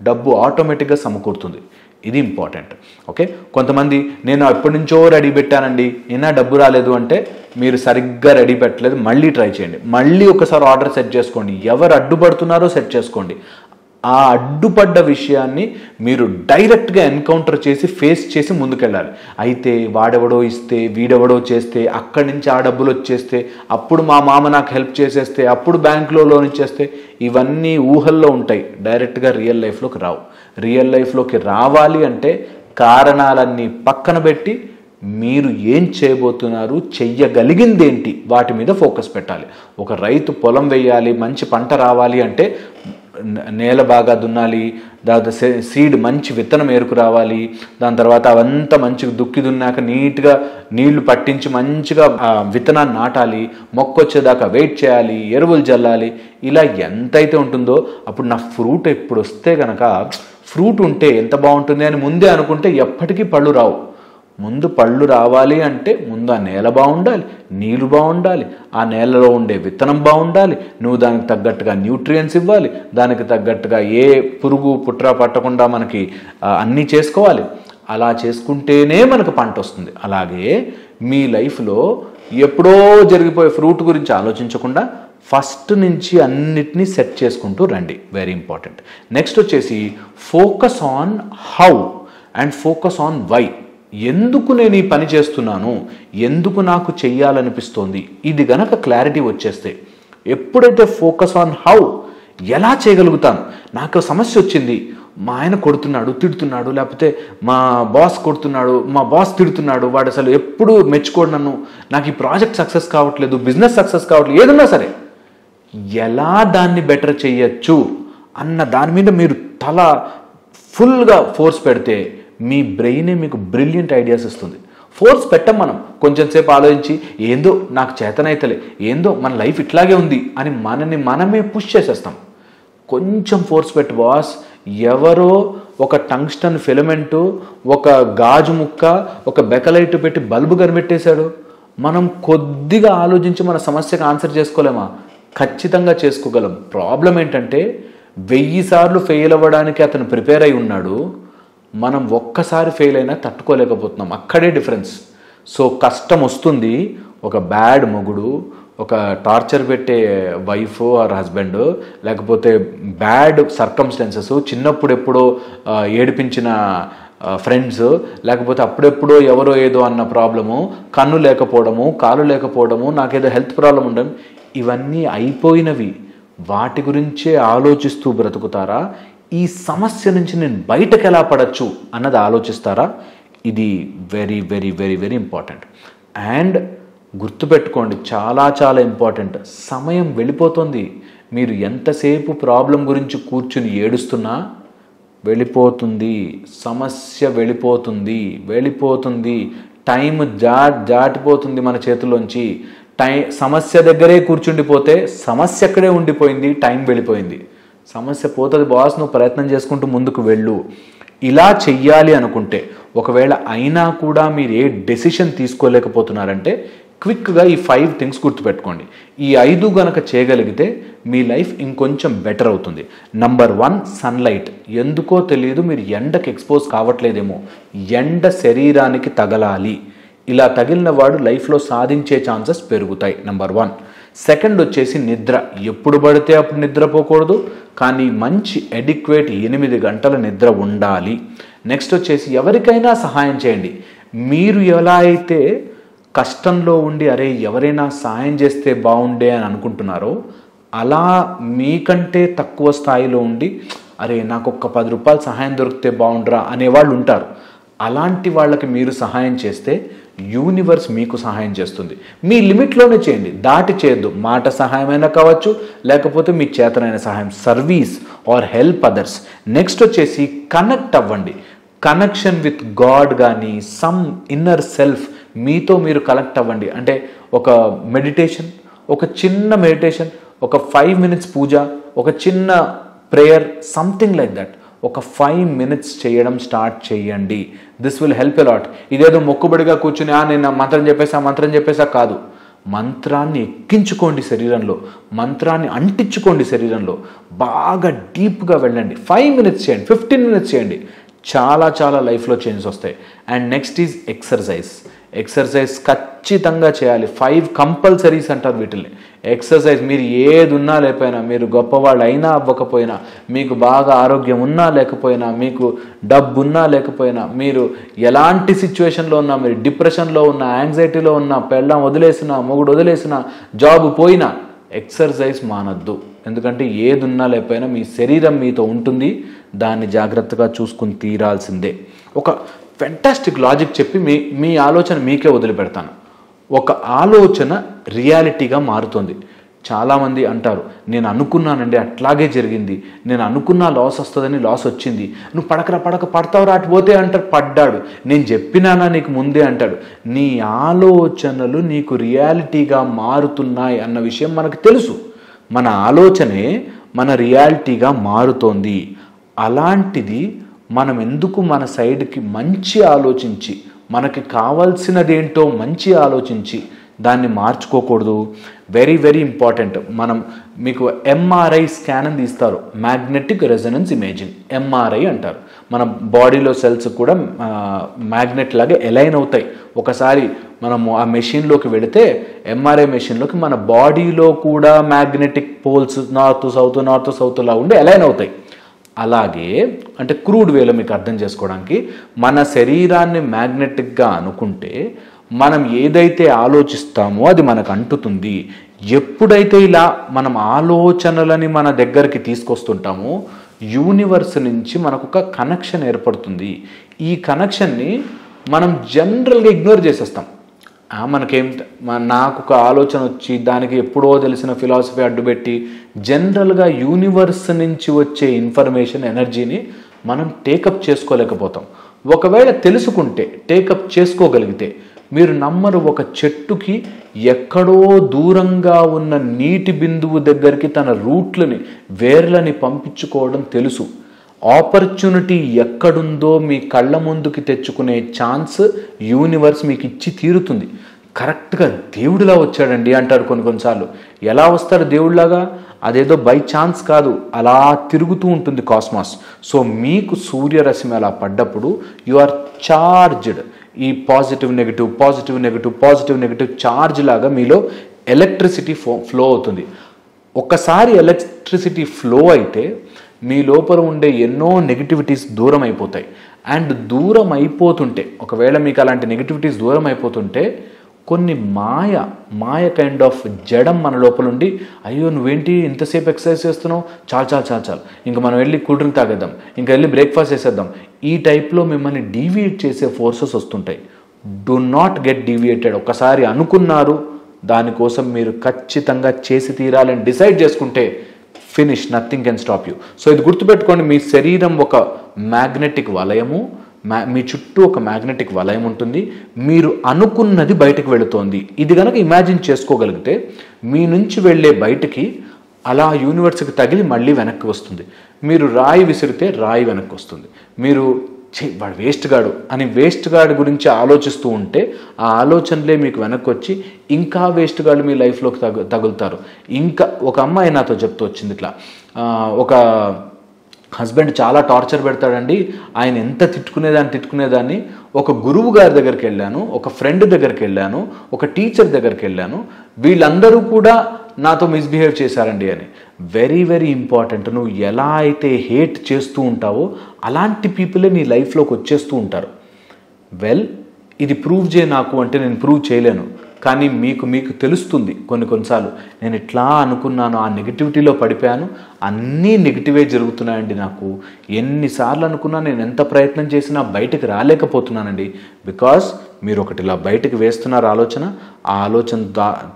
డబ్బు ఆటోమేటిక్గా సమకూరుతుంది. ఇది ఇంపార్టెంట్. ఓకే, కొంతమంది నేను ఎప్పటి నుంచో రెడీ పెట్టానండి అయినా డబ్బు రాలేదు అంటే మీరు సరిగ్గా రెడీ పెట్టలేదు. మళ్ళీ ట్రై చేయండి, మళ్ళీ ఒకసారి ఆర్డర్ సెట్ చేసుకోండి. ఎవరు అడ్డుపడుతున్నారో సెట్ చేసుకోండి. ఆ అడ్డుపడ్డ విషయాన్ని మీరు డైరెక్ట్గా ఎన్కౌంటర్ చేసి ఫేస్ చేసి ముందుకెళ్ళాలి. అయితే వాడెవడో ఇస్తే వీడెవడో చేస్తే అక్కడి నుంచి ఆ డబ్బులు వచ్చేస్తే అప్పుడు మా మామ నాకు హెల్ప్ చేసేస్తే అప్పుడు బ్యాంకులో లోన్ ఇచ్చేస్తే ఇవన్నీ ఊహల్లో ఉంటాయి. డైరెక్ట్గా రియల్ లైఫ్లోకి రావు. రియల్ లైఫ్లోకి రావాలి అంటే కారణాలన్నీ పక్కన పెట్టి మీరు ఏం చేయబోతున్నారు, చెయ్యగలిగిందేంటి వాటి మీద ఫోకస్ పెట్టాలి. ఒక రైతు పొలం వేయాలి, మంచి పంట రావాలి అంటే నేల బాగా దున్నాలి, తర్వాత సీడ్ మంచి విత్తనం ఏరుకు రావాలి, దాని తర్వాత అవంతా మంచిగా దుక్కి దున్నాక నీట్గా నీళ్లు పట్టించి మంచిగా విత్తనాన్ని నాటాలి, మొక్క వచ్చేదాకా వెయిట్ చేయాలి, ఎరువులు జల్లాలి. ఇలా ఎంతైతే ఉంటుందో అప్పుడు నా ఫ్రూట్ ఎప్పుడు వస్తే కనుక ఫ్రూట్ ఉంటే ఎంత బాగుంటుంది అని ముందే అనుకుంటే ఎప్పటికీ పళ్ళు రావు. ముందు పళ్ళు రావాలి అంటే ముందు ఆ నేల బాగుండాలి, నీళ్ళు బాగుండాలి, ఆ నేలలో ఉండే విత్తనం బాగుండాలి, నువ్వు దానికి తగ్గట్టుగా న్యూట్రియంట్స్ ఇవ్వాలి, దానికి తగ్గట్టుగా ఏ పురుగు పుట్ర పట్టకుండా మనకి అన్నీ చేసుకోవాలి. అలా చేసుకుంటేనే మనకు పంట వస్తుంది. అలాగే మీ లైఫ్లో ఎప్పుడో జరిగిపోయే ఫ్రూట్ గురించి ఆలోచించకుండా ఫస్ట్ నుంచి అన్నిటినీ సెట్ చేసుకుంటూ రండి. Very important. నెక్స్ట్ వచ్చేసి focus on how and focus on why. ఎందుకు నేను ఈ పని చేస్తున్నాను, ఎందుకు నాకు చెయ్యాలనిపిస్తోంది, ఇది గనక క్లారిటీ వచ్చేస్తే ఎప్పుడైతే ఫోకస్ ఆన్ హౌ, ఎలా చేయగలుగుతాను, నాకు సమస్య వచ్చింది, మా ఆయన కొడుతున్నాడు తిడుతున్నాడు, లేకపోతే మా బాస్ కొడుతున్నాడు, మా బాస్ తిడుతున్నాడు, వాడు అసలు ఎప్పుడు మెచ్చుకోడు నన్ను, నాకు ఈ ప్రాజెక్ట్ సక్సెస్ కావట్లేదు, బిజినెస్ సక్సెస్ కావట్లేదు, ఏదన్నా సరే ఎలా దాన్ని బెటర్ చేయొచ్చు అన్న దాని మీద మీరు తల ఫుల్గా ఫోర్స్ పెడితే మీ బ్రెయినే మీకు బ్రిలియంట్ ఐడియాస్ ఇస్తుంది. ఫోర్స్ పెట్టం మనం, కొంచెం సేపు ఆలోచించి ఏందో నాకు చేతనైతలే, ఏందో మన లైఫ్ ఇట్లాగే ఉంది అని మనమే పుష్ చేసేస్తాం. కొంచెం ఫోర్స్ పెట్టు బాస్. ఎవరో ఒక టంగ్స్టన్ ఫిలమెంటు, ఒక గాజు ముక్క, ఒక బెకలైట్ పెట్టి బల్బు కనిపెట్టేశాడు. మనం కొద్దిగా ఆలోచించి మన సమస్యకు ఆన్సర్ చేసుకోలేమా? ఖచ్చితంగా చేసుకోగలం. ప్రాబ్లం ఏంటంటే 1000 సార్లు ఫెయిల్ అవ్వడానికి అతను ప్రిపేర్ అయి ఉన్నాడు, మనం ఒక్కసారి ఫెయిల్ అయినా తట్టుకోలేకపోతున్నాం. అక్కడే డిఫరెన్స్. సో కష్టం వస్తుంది, ఒక బ్యాడ్ మొగుడు, ఒక టార్చర్ పెట్టే వైఫ్ ఆర్ హస్బెండ్, లేకపోతే బ్యాడ్ సర్కమ్స్టెన్సెస్, చిన్నప్పుడు ఎప్పుడో ఏడిపించిన ఫ్రెండ్స్, లేకపోతే అప్పుడెప్పుడో ఎవరో ఏదో అన్న ప్రాబ్లము, కన్ను లేకపోవడము, కాలు లేకపోవడము, నాకేదో హెల్త్ ప్రాబ్లం ఉండడం, ఇవన్నీ అయిపోయినవి. వాటి గురించే ఆలోచిస్తూ బ్రతుకుతారా, ఈ సమస్య నుంచి నేను బయటకు ఎలా పడచ్చు అన్నది ఆలోచిస్తారా? ఇది very very very very important. And గుర్తుపెట్టుకోండి, చాలా చాలా ఇంపార్టెంట్, సమయం వెళ్ళిపోతుంది. మీరు ఎంతసేపు ప్రాబ్లం గురించి కూర్చుని ఏడుస్తున్నా వెళ్ళిపోతుంది, సమస్య వెళ్ళిపోతుంది, టైం దాటిపోతుంది మన చేతుల్లోంచి. సమస్య దగ్గరే కూర్చుండిపోతే సమస్య అక్కడే ఉండిపోయింది, టైం వెళ్ళిపోయింది. సమస్య పోతుంది బాస్, నువ్వు ప్రయత్నం చేసుకుంటూ ముందుకు వెళ్ళు. ఇలా చెయ్యాలి అనుకుంటే, ఒకవేళ అయినా కూడా మీరు ఏ డెసిషన్ తీసుకోలేకపోతున్నారంటే క్విక్గా ఈ 5 థింగ్స్ గుర్తుపెట్టుకోండి. ఈ 5 గనక చేయగలిగితే మీ లైఫ్ ఇంకొంచెం బెటర్ అవుతుంది. Number 1, sunlight. ఎందుకో తెలియదు, మీరు ఎండకి ఎక్స్పోజ్ కావట్లేదేమో, ఎండ శరీరానికి తగలాలి. ఇలా తగిలిన వాడు లైఫ్లో సాధించే ఛాన్సెస్ పెరుగుతాయి. నంబర్ 1. సెకండ్ వచ్చేసి నిద్ర. ఎప్పుడు పడితే అప్పుడు నిద్రపోకూడదు, కానీ మంచి ఎడిక్వేట్ 8 గంటల నిద్ర ఉండాలి. నెక్స్ట్ వచ్చేసి ఎవరికైనా సహాయం చేయండి. మీరు ఎలా అయితే కష్టంలో ఉండి అరే ఎవరైనా సహాయం చేస్తే బాగుండే అని అనుకుంటున్నారో, అలా మీకంటే తక్కువ స్థాయిలో ఉండి అరే నాకు ఒక్క 10 రూపాయలు సహాయం దొరికితే బాగుండ్రా అనేవాళ్ళు ఉంటారు. అలాంటి వాళ్ళకి మీరు సహాయం చేస్తే యూనివర్స్ మీకు సహాయం చేస్తుంది. మీ లిమిట్లోనే చేయండి, దాటి చేయొద్దు. మాట సహాయమైనా కావచ్చు, లేకపోతే మీ చేతనైన సహాయం, service or help others. Next వచ్చేసి కనెక్ట్ అవ్వండి. కనెక్షన్ విత్ గాడ్ కానీ సమ్ ఇన్నర్ సెల్ఫ్, మీతో మీరు కనెక్ట్ అవ్వండి. అంటే ఒక మెడిటేషన్, ఒక చిన్న మెడిటేషన్, ఒక 5 minutes పూజ, ఒక చిన్న ప్రేయర్, సంథింగ్ లైక్ దట్. ఒక 5 minutes చేయడం స్టార్ట్ చేయండి. This will help a lot. ఇదేదో మొక్కుబడిగా కూర్చుని నేను మంత్రం చెప్పేసా కాదు. మంత్రాన్ని ఎక్కించుకోండి శరీరంలో, మంత్రాన్ని అంటించుకోండి శరీరంలో, బాగా డీప్గా వెళ్ళండి. 5 minutes చేయండి, 15 minutes చేయండి, చాలా చాలా లైఫ్లో చేంజెస్ వస్తాయి. And next is exercise. Exercise ఖచ్చితంగా చేయాలి. 5 కంపల్సరీస్ అంటారు వీటిని. ఎక్సర్సైజ్ మీరు ఏది ఉన్నా లేకపోయినా, మీరు గొప్పవాళ్ళు అయినా అవ్వకపోయినా, మీకు బాగా ఆరోగ్యం ఉన్నా లేకపోయినా, మీకు డబ్బు ఉన్నా లేకపోయినా, మీరు ఎలాంటి సిచ్యువేషన్లో ఉన్నా, మీరు డిప్రెషన్లో ఉన్నా, యాంగ్జైటీలో ఉన్నా, పెళ్ళం వదిలేసినా, మొగుడు వదిలేసినా, జాబ్ పోయినా, ఎక్సర్సైజ్ మానద్దు. ఎందుకంటే ఏది ఉన్నా లేకపోయినా మీ శరీరం మీతో ఉంటుంది, దాన్ని జాగ్రత్తగా చూసుకుని తీరాల్సిందే. ఒక ఫెంటాస్టిక్ లాజిక్ చెప్పి మీ ఆలోచన మీకే వదిలిపెడతాను. ఒక ఆలోచన రియాలిటీగా మారుతుంది. చాలామంది అంటారు నేను అనుకున్నానండి అట్లాగే జరిగింది, నేను అనుకున్నా లాస్ వస్తుందని లాస్ వచ్చింది, నువ్వు పడతావురా అటు పోతే అంటారు, పడ్డాడు, నేను చెప్పినానా నీకు ముందే అంటాడు. నీ ఆలోచనలు నీకు రియాలిటీగా మారుతున్నాయి అన్న విషయం మనకు తెలుసు. మన ఆలోచనే మన రియాలిటీగా మారుతోంది. అలాంటిది మనం ఎందుకు మన సైడ్కి మంచి ఆలోచించి, మనకి కావాల్సినదేంటో మంచి ఆలోచించి దాన్ని మార్చుకోకూడదు? Very very important. మీకు ఎంఆర్ఐ స్కాన్ అని తీస్తారు, మ్యాగ్నెటిక్ రెజొనెన్స్ ఇమేజింగ్, ఎంఆర్ఐ అంటారు. మన బాడీలో సెల్స్ కూడా మ్యాగ్నెట్ లాగా ఎలైన్ అవుతాయి. ఒకసారి మనము ఆ మెషిన్లోకి వెళితే, ఎంఆర్ఐ మెషిన్లోకి, మన బాడీలో కూడా మ్యాగ్నెటిక్ పోల్స్ నార్త్ సౌత్ లా ఉండి ఎలైన్ అవుతాయి. అలాగే అంటే క్రూడ్ వేలో మీకు అర్థం చేసుకోవడానికి, మన శరీరాన్ని మ్యాగ్నెటిక్గా అనుకుంటే మనం ఏదైతే ఆలోచిస్తామో అది మనకు అంటుతుంది. ఎప్పుడైతే ఇలా మనం ఆలోచనలని మన దగ్గరికి తీసుకొస్తుంటామో యూనివర్స్ నుంచి మనకు ఒక కనెక్షన్ ఏర్పడుతుంది. ఈ కనెక్షన్ని మనం జనరల్గా ఇగ్నోర్ చేసేస్తాం. నాకు ఒక ఆలోచన వచ్చి దానికి ఎప్పుడో తెలిసిన ఫిలాసఫీ అడ్డుపెట్టి జనరల్గా యూనివర్స్ నుంచి వచ్చే ఇన్ఫర్మేషన్ ఎనర్జీని మనం టేకప్ చేసుకోలేకపోతాం. ఒకవేళ తెలుసుకుంటే, టేకప్ చేసుకోగలిగితే, మీరు నమ్మరు, ఒక చెట్టుకి ఎక్కడో దూరంగా ఉన్న నీటి బిందువు దగ్గరికి తన రూట్లని, వేర్లని పంపించుకోవడం తెలుసు. ఆపర్చునిటీ ఎక్కడుందో మీ కళ్ళ ముందుకి తెచ్చుకునే ఛాన్స్ యూనివర్స్ మీకు ఇచ్చి తీరుతుంది. కరెక్ట్గా దేవుడిలా వచ్చాడండి అంటారు కొన్నిసార్లు. ఎలా వస్తాడు దేవుడిలాగా? అదేదో బై ఛాన్స్ కాదు, అలా తిరుగుతూ ఉంటుంది కాస్మాస్. సో మీకు సూర్యరశ్మి అలా పడ్డప్పుడు యు ఆర్ చార్జ్డ్. ఈ positive negative positive negative positive negative charge లాగా మీలో ఎలక్ట్రిసిటీ ఫ్లో అవుతుంది. ఒక్కసారి ఎలక్ట్రిసిటీ ఫ్లో అయితే మీ లోపల ఉండే ఎన్నో నెగిటివిటీస్ దూరం అయిపోతాయి. అండ్ దూరం అయిపోతుంటే, ఒకవేళ మీకు అలాంటి నెగిటివిటీస్ దూరం అయిపోతుంటే కొన్ని మాయ కైండ్ ఆఫ్ జడం మన లోపల ఉండి, అయ్యో నువ్వేంటి ఇంతసేపు ఎక్సర్సైజ్ చేస్తున్నావు, చాలు ఇంకా మనం వెళ్ళి కూల్ డ్రింక్ తాగేద్దాం, ఇంకా వెళ్ళి బ్రేక్ఫాస్ట్ చేసేద్దాం, ఈ టైప్లో మిమ్మల్ని డీవియేట్ చేసే ఫోర్సెస్ వస్తుంటాయి. Do not get deviated. ఒక్కసారి అనుకున్నారు, దానికోసం మీరు ఖచ్చితంగా చేసి తీరాలని డిసైడ్ చేసుకుంటే finish, nothing can stop you. So ఇది గుర్తుపెట్టుకోండి, మీ శరీరం ఒక మ్యాగ్నెటిక్ వలయము, మీ చుట్టూ ఒక మ్యాగ్నెటిక్ వలయం ఉంటుంది. మీరు అనుకున్నది బయటకు వెళుతోంది. ఇది కనుక ఇమాజిన్ చేసుకోగలిగితే మీ నుంచి వెళ్ళే బయటికి అలా యూనివర్స్కి తగిలి మళ్ళీ వెనక్కి వస్తుంది. మీరు రాయి విసిరితే రాయి వెనక్కి వస్తుంది. మీరు వాడు వేస్ట్ గాడు అని వేస్ట్ గాడు గురించి ఆలోచిస్తూ ఉంటే ఆ ఆలోచనలే మీకు వెనక్కి వచ్చి ఇంకా వేస్ట్ గాడు మీ లైఫ్లోకి తగులుతారు. ఇంకా ఒక అమ్మాయి నాతో చెప్తూ వచ్చింది ఇట్లా, ఒక హస్బెండ్ చాలా టార్చర్ పెడతాడండి, ఆయన ఎంత తిట్టుకునేదాన్ని ఒక గురువు గారి దగ్గరికి వెళ్ళాను, ఒక ఫ్రెండ్ దగ్గరికి వెళ్ళాను, ఒక టీచర్ దగ్గరికి వెళ్ళాను, వీళ్ళందరూ కూడా నాతో మిస్బిహేవ్ చేశారండి అని. Very very important. నువ్వు ఎలా అయితే హేట్ చేస్తూ ఉంటావో అలాంటి పీపులే నీ లైఫ్లోకి వచ్చేస్తూ ఉంటారు. వెల్, ఇది ప్రూవ్ చేయ నాకు అంటే నేను ప్రూవ్ చేయలేను, కానీ మీకు తెలుస్తుంది కొన్నిసార్లు నేను ఇట్లా అనుకున్నాను, ఆ నెగిటివిటీలో పడిపోయాను, అన్నీ నెగిటివే జరుగుతున్నాయండి నాకు. ఎన్నిసార్లు అనుకున్నా, నేను ఎంత ప్రయత్నం చేసినా బయటకు రాలేకపోతున్నానండి. బికాస్ మీరు ఒకటి ఇలా బయటకు వేస్తున్నారు ఆలోచన, ఆ ఆలోచన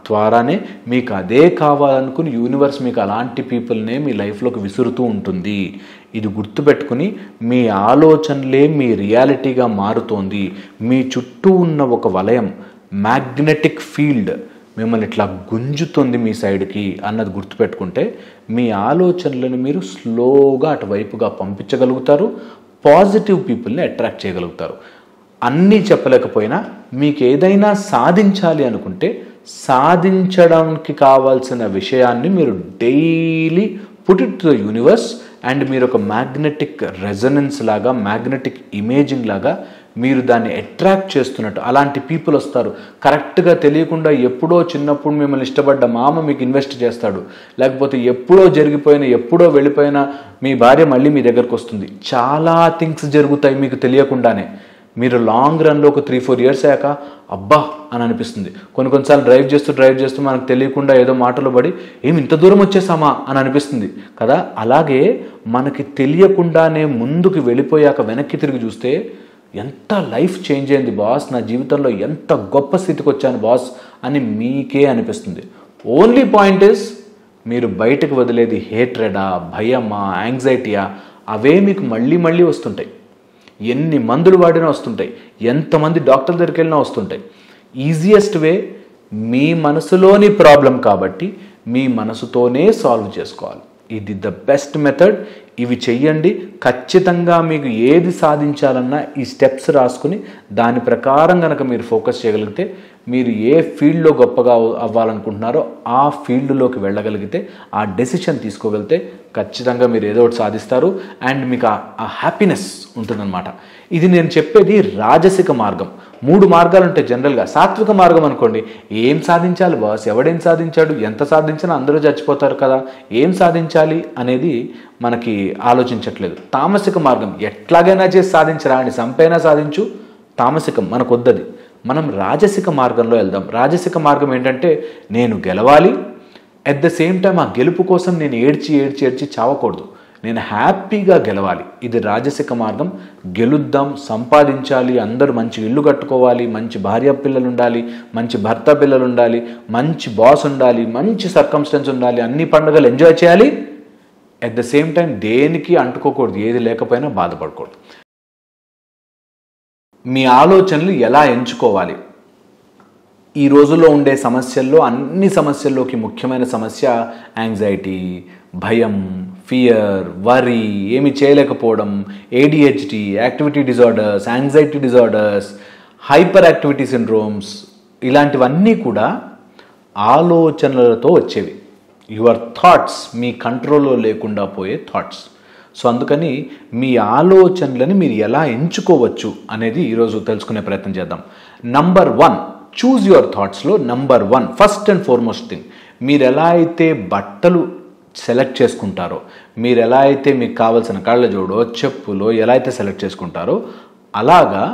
ద్వారానే మీకు అదే కావాలనుకుని యూనివర్స్ మీకు అలాంటి పీపుల్నే మీ లైఫ్లోకి విసురుతూ ఉంటుంది. ఇది గుర్తుపెట్టుకుని మీ ఆలోచనలే మీ రియాలిటీగా మారుతోంది. మీ చుట్టూ ఉన్న ఒక వలయం, మ్యాగ్నెటిక్ ఫీల్డ్ మిమ్మల్ని ఇట్లా గుంజుతుంది మీ సైడ్కి అన్నది గుర్తుపెట్టుకుంటే మీ ఆలోచనలను మీరు స్లోగా అటువైపుగా పంపించగలుగుతారు. పాజిటివ్ పీపుల్ని అట్రాక్ట్ చేయగలుగుతారు. అన్నీ చెప్పలేకపోయినా మీకు ఏదైనా సాధించాలి అనుకుంటే సాధించడానికి కావాల్సిన విషయాన్ని మీరు daily put it to the universe and మీరు ఒక మ్యాగ్నెటిక్ రెజనెన్స్ లాగా, మ్యాగ్నెటిక్ ఇమేజింగ్ లాగా మీరు దాన్ని అట్రాక్ట్ చేస్తున్నట్టు అలాంటి పీపుల్ వస్తారు. కరెక్ట్గా తెలియకుండా ఎప్పుడో చిన్నప్పుడు మిమ్మల్ని ఇష్టపడ్డ మామ మీకు ఇన్వెస్ట్ చేస్తాడు, లేకపోతే ఎప్పుడో జరిగిపోయిన ఎప్పుడో వెళ్ళిపోయిన మీ భార్య మళ్ళీ మీ దగ్గరకు వస్తుంది. చాలా థింగ్స్ జరుగుతాయి మీకు తెలియకుండానే. మీరు లాంగ్ రన్లో ఒక 3-4 years అయ్యాక అబ్బా అని అనిపిస్తుంది. కొన్నిసార్లు డ్రైవ్ చేస్తూ మనకు తెలియకుండా ఏదో మాటలు పడి ఏమి ఇంత దూరం వచ్చేసామా అని అనిపిస్తుంది కదా. అలాగే మనకి తెలియకుండానే ముందుకు వెళ్ళిపోయాక వెనక్కి తిరిగి చూస్తే ఎంత లైఫ్ చేంజ్ అయింది బాస్, నా జీవితంలో ఎంత గొప్ప స్థితికి వచ్చాను బాస్ అని మీకే అనిపిస్తుంది. ఓన్లీ పాయింట్ ఇస్ మీరు బయటకు వదిలేది హేట్రెడా, భయమా, యాంగ్జైటీయా, అవే మీకు మళ్ళీ వస్తుంటాయి. ఎన్ని మందులు వాడినా వస్తుంటాయి, ఎంతమంది డాక్టర్ దగ్గరికి వెళ్ళినా వస్తుంటాయి. ఈజియెస్ట్ వే మీ మనసులోని ప్రాబ్లం కాబట్టి మీ మనసుతోనే సాల్వ్ చేసుకోవాలి. ఇది ద బెస్ట్ మెథడ్. ఇవి చెయ్యండి. ఖచ్చితంగా మీకు ఏది సాధించాలన్నా ఈ స్టెప్స్ రాసుకుని దాని ప్రకారం కనుక మీరు ఫోకస్ చేయగలిగితే మీరు ఏ ఫీల్డ్లో గొప్పగా అవ్వాలనుకుంటున్నారో ఆ ఫీల్డ్లోకి వెళ్ళగలిగితే, ఆ డెసిషన్ తీసుకోగలిగితే ఖచ్చితంగా మీరు ఏదో ఒకటి సాధిస్తారు. అండ్ మీకు ఆ హ్యాపీనెస్ ఉంటుందన్నమాట. ఇది నేను చెప్పేది రాజసిక మార్గం. 3 మార్గాలు ఉంటాయి జనరల్గా. సాత్విక మార్గం అనుకోండి, ఏం సాధించాలి బాస్, ఎవడేం సాధించాడు, ఎంత సాధించినా అందరూ చచ్చిపోతారు కదా, ఏం సాధించాలి అనేది మనకి ఆలోచించట్లేదు. తామసిక మార్గం, ఎట్లాగైనా చేసి సాధించరా అని, సంపైనా సాధించు. తామసికం మనకు వద్దది. మనం రాజసిక మార్గంలో వెళ్దాం. రాజసిక మార్గం ఏంటంటే నేను గెలవాలి, అట్ ద సేమ్ టైం ఆ గెలుపు కోసం నేను ఏడ్చి చావకూడదు, నేను హ్యాపీగా గెలవాలి. ఇది రాజసిక మార్గం. గెలుద్దాం, సంపాదించాలి, అందరూ మంచి ఇల్లు కట్టుకోవాలి, మంచి భార్య పిల్లలు ఉండాలి, మంచి భర్త పిల్లలు ఉండాలి, మంచి బాస్ ఉండాలి, మంచి సర్కమ్స్టెన్స్ ఉండాలి, అన్ని పండుగలు ఎంజాయ్ చేయాలి. అట్ ద సేమ్ టైం దేనికి అంటుకోకూడదు, ఏది లేకపోయినా బాధపడకూడదు. మీ ఆలోచనలు ఎలా ఎంచుకోవాలి? ఈ రోజుల్లో ఉండే సమస్యల్లో అన్ని సమస్యల్లోకి ముఖ్యమైన సమస్య యాంగ్జైటీ, భయం, ఫియర్, వరీ, ఏమి చేయలేకపోవడం, ADHD, activity disorders, anxiety disorders, hyper activity syndromes, ఇలాంటివన్నీ కూడా ఆలోచనలతో వచ్చేవి. యువర్ థాట్స్, మీ కంట్రోల్లో లేకుండా పోయే థాట్స్. సో అందుకని మీ ఆలోచనలని మీరు ఎలా ఎంచుకోవచ్చు అనేది ఈరోజు తెలుసుకునే ప్రయత్నం చేద్దాం. నంబర్ 1, చూజ్ యువర్ థాట్స్లో number 1 first and foremost thing, మీరు ఎలా అయితే బట్టలు సెలెక్ట్ చేసుకుంటారో, మీరు ఎలా అయితే మీకు కావాల్సిన కళ్ళజోడో చెప్పులో ఎలా అయితే సెలెక్ట్ చేసుకుంటారో అలాగా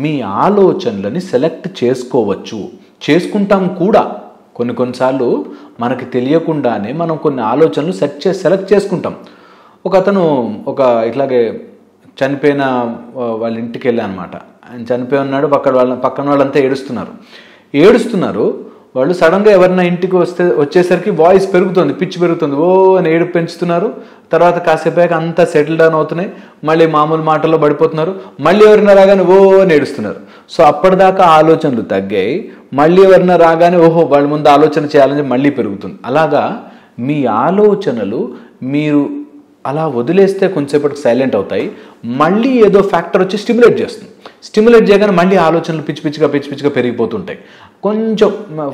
మీ ఆలోచనలని సెలెక్ట్ చేసుకోవచ్చు. చేసుకుంటాం కూడా. కొన్నిసార్లు మనకి తెలియకుండానే మనం కొన్ని ఆలోచనలు సెలెక్ట్ చేసుకుంటాం. ఒక అతను ఇట్లాగే చనిపోయిన వాళ్ళ ఇంటికి వెళ్ళా అనమాట. ఆయన చనిపోయి ఉన్నాడు, పక్కన వాళ్ళంతా ఏడుస్తున్నారు. వాళ్ళు సడన్గా ఎవరైనా ఇంటికి వచ్చేసరికి వాయిస్ పెరుగుతుంది, పిచ్చి పెరుగుతుంది, ఓ అని ఏడుపు పెంచుతున్నారు. తర్వాత కాసేపాక అంతా సెటిల్ డౌన్ అవుతున్నాయి, మళ్ళీ మామూలు మాటల్లో పడిపోతున్నారు. మళ్ళీ ఎవరైనా రాగానే ఓ అని ఏడుస్తున్నారు. సో అప్పటిదాకా ఆలోచనలు తగ్గాయి, మళ్ళీ ఎవరైనా రాగానే ఓహో వాళ్ళ ముందు ఆలోచన చేయాలని మళ్ళీ పెరుగుతుంది. అలాగా మీ ఆలోచనలు మీరు అలా వదిలేస్తే కొంచెంసేపటికి సైలెంట్ అవుతాయి, మళ్ళీ ఏదో ఫ్యాక్టర్ వచ్చి స్టిమ్యులేట్ చేయగానే మళ్ళీ ఆలోచనలు పిచ్చి పిచ్చిగా పెరిగిపోతుంటాయి. కొంచెం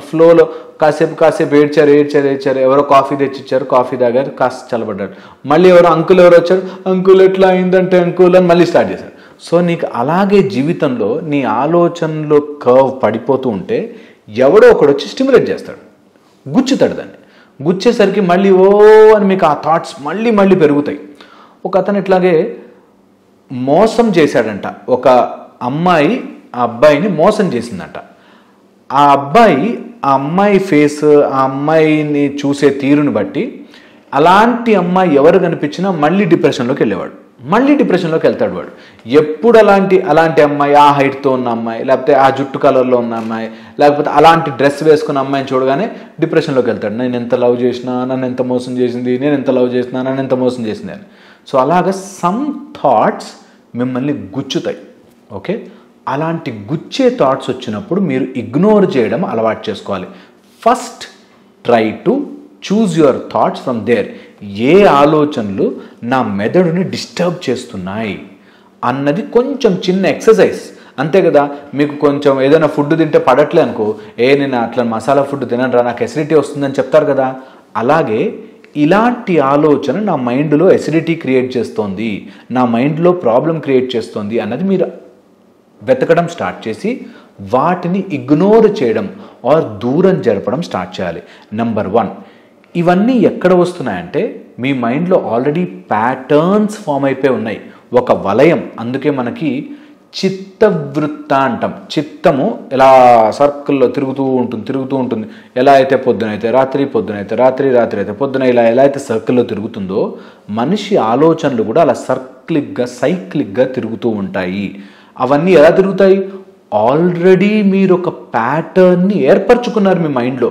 ఫ్లోలో కాసేపు ఏడ్చారు, ఎవరో కాఫీ తెచ్చిచ్చారు, కాఫీ తాగారు, కాస్త చల్లబడ్డారు. మళ్ళీ అంకుల్ ఎవరు వచ్చారు, అంకుల్ ఎట్లా అయిందంటే అంకుల్ అని మళ్ళీ స్టార్ట్ చేశారు. సో నీకు అలాగే జీవితంలో నీ ఆలోచనలో కర్వ్ పడిపోతూ ఉంటే ఎవడో ఒకడు వచ్చి స్టిమ్యులేట్ చేస్తాడు, గుచ్చుతాడు. దాన్ని గుచ్చేసరికి మళ్ళీ ఓ అని మీకు ఆ థాట్స్ మళ్ళీ పెరుగుతాయి. ఒక అతను ఇట్లాగే మోసం చేశాడంట. ఒక అమ్మాయి ఆ అబ్బాయిని మోసం చేసిందంట. ఆ అమ్మాయి ఫేస్, ఆ అమ్మాయిని చూసే తీరుని బట్టి అలాంటి అమ్మాయి ఎవరు కనిపించినా మళ్ళీ డిప్రెషన్లోకి వెళ్తాడు వాడు. ఎప్పుడు అలాంటి అమ్మాయి, ఆ హైట్తో ఉన్న అమ్మాయి, లేకపోతే ఆ జుట్టు కలర్లో ఉన్న అమ్మాయి, లేకపోతే అలాంటి డ్రెస్ వేసుకున్న అమ్మాయిని చూడగానే డిప్రెషన్లోకి వెళ్తాడు. నేను ఎంత లవ్ చేసినా నన్ను ఎంత మోసం చేసింది, నేను ఎంత లవ్ చేసినా నన్ను ఎంత మోసం చేసింది అని. సో అలాగా సమ్ థాట్స్ మిమ్మల్ని గుచ్చుతాయి. ఓకే, అలాంటి గుచ్చే థాట్స్ వచ్చినప్పుడు మీరు ఇగ్నోర్ చేయడం అలవాటు చేసుకోవాలి. First try to choose your thoughts from there. ఏ ఆలోచనలు నా మెదడుని డిస్టర్బ్ చేస్తున్నాయి అన్నది కొంచెం చిన్న ఎక్సర్సైజ్, అంతే కదా. మీకు కొంచెం ఏదైనా ఫుడ్ తింటే పడట్లే అనుకో, నేను అట్లా మసాలా ఫుడ్ తినరా నాకు ఎసిడిటీ వస్తుందని చెప్తారు కదా. అలాగే ఇలాంటి ఆలోచన నా మైండ్లో ఎసిడిటీ క్రియేట్ చేస్తోంది, నా మైండ్లో ప్రాబ్లం క్రియేట్ చేస్తోంది అన్నది మీరు వెతకడం స్టార్ట్ చేసి వాటిని ఇగ్నోర్ చేయడం ఆర్ దూరం జరపడం స్టార్ట్ చేయాలి. నంబర్ 1, ఇవన్నీ ఎక్కడ వస్తున్నాయంటే మీ మైండ్లో ఆల్రెడీ ప్యాటర్న్స్ ఫామ్ అయిపోయి ఉన్నాయి, ఒక వలయం. అందుకే మనకి చిత్తవృత్త అంటాం. చిత్తము ఇలా సర్కిల్లో తిరుగుతూ ఉంటుంది. ఎలా అయితే పొద్దునైతే రాత్రి, పొద్దునైతే రాత్రి, రాత్రి అయితే పొద్దున, ఇలా ఎలా అయితే సర్కిల్లో తిరుగుతుందో మనిషి ఆలోచనలు కూడా అలా సైక్లిక్గా తిరుగుతూ ఉంటాయి. అవన్నీ ఎలా తిరుగుతాయి? ఆల్రెడీ మీరు ఒక ప్యాటర్న్ని ఏర్పరచుకున్నారు మీ మైండ్లో,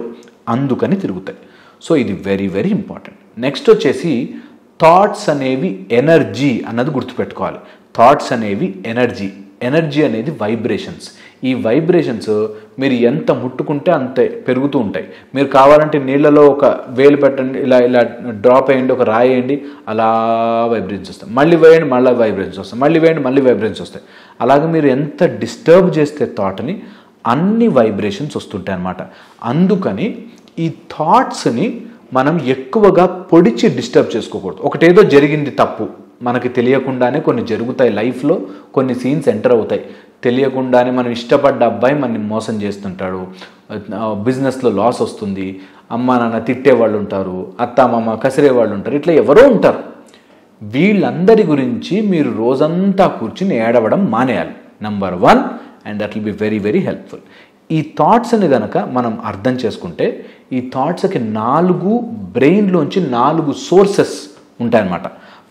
అందుకని తిరుగుతాయి. సో ఇది వెరీ వెరీ ఇంపార్టెంట్. నెక్స్ట్ వచ్చేసి థాట్స్ అనేవి ఎనర్జీ అన్నది గుర్తుపెట్టుకోవాలి. థాట్స్ అనేవి ఎనర్జీ అనేది వైబ్రేషన్స్. ఈ వైబ్రేషన్స్ మీరు ఎంత ముట్టుకుంటే అంతే పెరుగుతూ ఉంటాయి. మీరు కావాలంటే నీళ్ళలో ఒక వేలు పెట్టండి, ఇలా డ్రాప్ వేయండి, ఒక రాయి వేయండి, అలా వైబ్రేషన్స్ వస్తాయి. మళ్ళీ వేయండి, మళ్ళీ వైబ్రేషన్స్ వస్తాయి, మళ్ళీ వేయండి, మళ్ళీ వైబ్రేషన్స్ వస్తాయి. అలాగే మీరు ఎంత డిస్టర్బ్ చేస్తే థాట్ని అన్ని వైబ్రేషన్స్ వస్తుంటాయి అన్నమాట. అందుకని ఈ థాట్స్ని మనం ఎక్కువగా పొడిచి డిస్టర్బ్ చేసుకోకూడదు. ఒకటేదో జరిగింది తప్పు, మనకి తెలియకుండానే కొన్ని జరుగుతాయి లైఫ్లో, కొన్ని సీన్స్ ఎంటర్ అవుతాయి. తెలియకుండానే మనం ఇష్టపడ్డ అబ్బాయి మనని మోసం చేస్తుంటాడు, బిజినెస్లో లాస్ వస్తుంది, అమ్మ నాన్న తిట్టే వాళ్ళు ఉంటారు, అత్తామామ కసిరే వాళ్ళు ఉంటారు, ఇట్లా ఎవరో ఉంటారు. వీళ్ళందరి గురించి మీరు రోజంతా కూర్చుని ఏడవడం మానేయాలి. Number 1, and that will be very very helpful. ఈ థాట్స్ని కనుక మనం అర్థం చేసుకుంటే, ఈ థాట్స్కి 4 బ్రెయిన్లోంచి 4 సోర్సెస్ ఉంటాయన్నమాట.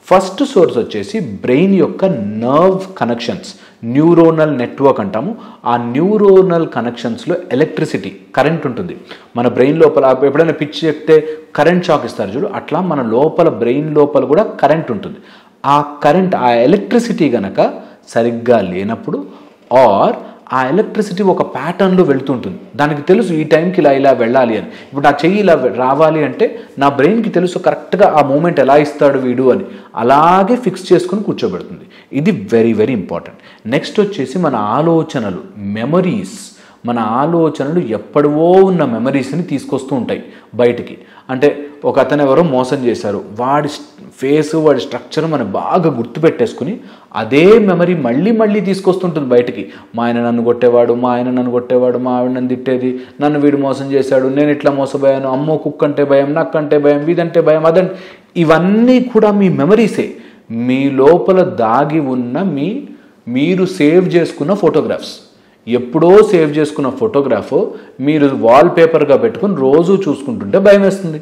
ఫస్ట్ సోర్స్ వచ్చేసి బ్రెయిన్ యొక్క నర్వ్ కనెక్షన్స్, న్యూరోనల్ నెట్వర్క్ అంటాము. ఆ న్యూరోనల్ కనెక్షన్స్లో ఎలక్ట్రిసిటీ, కరెంట్ ఉంటుంది. మన బ్రెయిన్ లోపల ఎప్పుడైనా పిచ్చి చెప్తే కరెంట్ షాక్ ఇస్తారు చూడు, అట్లా మన లోపల బ్రెయిన్ లోపల కూడా కరెంట్ ఉంటుంది. ఆ కరెంట్, ఆ ఎలక్ట్రిసిటీ కనుక సరిగ్గా లేనప్పుడు ఆర్ ఆ ఎలక్ట్రిసిటీ ఒక ప్యాటర్న్లో వెళ్తుంటుంది, దానికి తెలుసు ఈ టైంకి ఇలా వెళ్ళాలి అని. ఇప్పుడు నా చెయ్యి ఇలా రావాలి అంటే నా బ్రెయిన్కి తెలుసు కరెక్ట్గా ఆ మూమెంట్ ఎలా ఇస్తాడు వీడు అని, అలాగే ఫిక్స్ చేసుకుని కూర్చోబెడుతుంది. ఇది వెరీ వెరీ ఇంపార్టెంట్. నెక్స్ట్ వచ్చేసి మన ఆలోచనలు, మెమరీస్, మన ఆలోచనలు ఎప్పుడో ఉన్న మెమరీస్ని తీసుకొస్తూ ఉంటాయి బయటికి. అంటే ఒక అతను ఎవరో మోసం చేశారు, వాడి ఫేస్ వాడి స్ట్రక్చర్ మనం బాగా గుర్తుపెట్టేసుకుని అదే మెమరీ మళ్ళీ మళ్ళీ తీసుకొస్తుంటుంది బయటికి. మా ఆయన నన్ను కొట్టేవాడు, మా ఆయన నన్ను కొట్టేవాడు, మా ఆవిడ నన్ను తిట్టేది, నన్ను వీడు మోసం చేశాడు, నేను ఇట్లా మోసపోయాను, అమ్మో కుక్క అంటే భయం, నక్కంటే భయం, వీదంటే భయం, అదంటే ఇవన్నీ కూడా మీ మెమరీసే. మీ లోపల దాగి ఉన్న మీరు సేవ్ చేసుకున్న ఫోటోగ్రాఫ్స్. ఎప్పుడో సేవ్ చేసుకున్న ఫోటోగ్రాఫ్ మీరు వాల్పేపర్గా పెట్టుకుని రోజు చూసుకుంటుంటే భయం వేస్తుంది.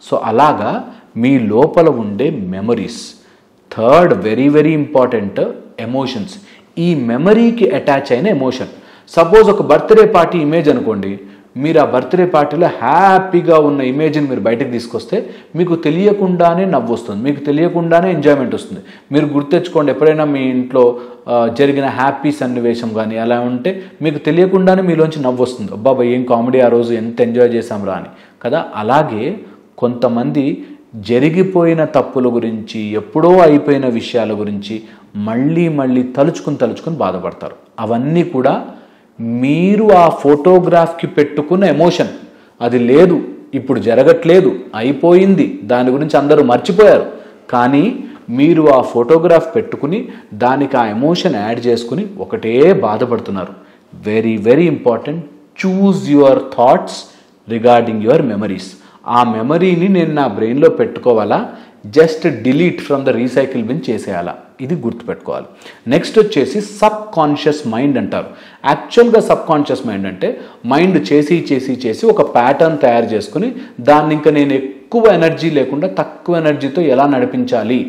సో అలాగా మీ లోపల ఉండే memories. Third very very important, emotions. ఈ మెమరీకి అటాచ్ అయిన ఎమోషన్. సపోజ్ ఒక బర్త్డే పార్టీ ఇమేజ్ అనుకోండి, మీరు ఆ బర్త్డే పార్టీలో హ్యాపీగా ఉన్న ఇమేజ్ని మీరు బయటకు తీసుకొస్తే మీకు తెలియకుండానే నవ్వు వస్తుంది, మీకు తెలియకుండానే ఎంజాయ్మెంట్ వస్తుంది. మీరు గుర్తెచ్చుకోండి, ఎప్పుడైనా మీ ఇంట్లో జరిగిన హ్యాపీ సన్నివేశం కానీ అలా ఉంటే మీకు తెలియకుండానే మీలోంచి నవ్వు వస్తుంది. అబ్బాబా ఏం కామెడీ, ఆ రోజు ఎంత ఎంజాయ్ చేసాం రా అని కదా. అలాగే కొంతమంది జరిగిపోయిన తప్పుల గురించి, ఎప్పుడో అయిపోయిన విషయాల గురించి మళ్ళీ మళ్ళీ తలుచుకుని బాధపడతారు. అవన్నీ కూడా మీరు ఆ ఫోటోగ్రాఫ్కి పెట్టుకున్న ఎమోషన్. అది లేదు, ఇప్పుడు జరగట్లేదు, అయిపోయింది, దాని గురించి అందరూ మర్చిపోయారు. కానీ మీరు ఆ ఫోటోగ్రాఫ్ పెట్టుకుని దానికి ఆ ఎమోషన్ యాడ్ చేసుకుని ఒకటే బాధపడుతున్నారు. Very very important, choose your thoughts regarding your memories. ఆ మెమరీని నేను నా బ్రెయిన్లో పెట్టుకోవాలా, just delete from the recycle bin చేసేయాలా, ఇది గుర్తుపెట్టుకోవాలి. నెక్స్ట్ వచ్చేసి సబ్ కాన్షియస్ మైండ్ అంటారు. యాక్చువల్గా సబ్ కాన్షియస్ మైండ్ అంటే మైండ్ చేసి ఒక ప్యాటర్న్ తయారు చేసుకుని దాన్ని ఇంకా నేను ఎక్కువ ఎనర్జీ లేకుండా తక్కువ ఎనర్జీతో ఎలా నడిపించాలి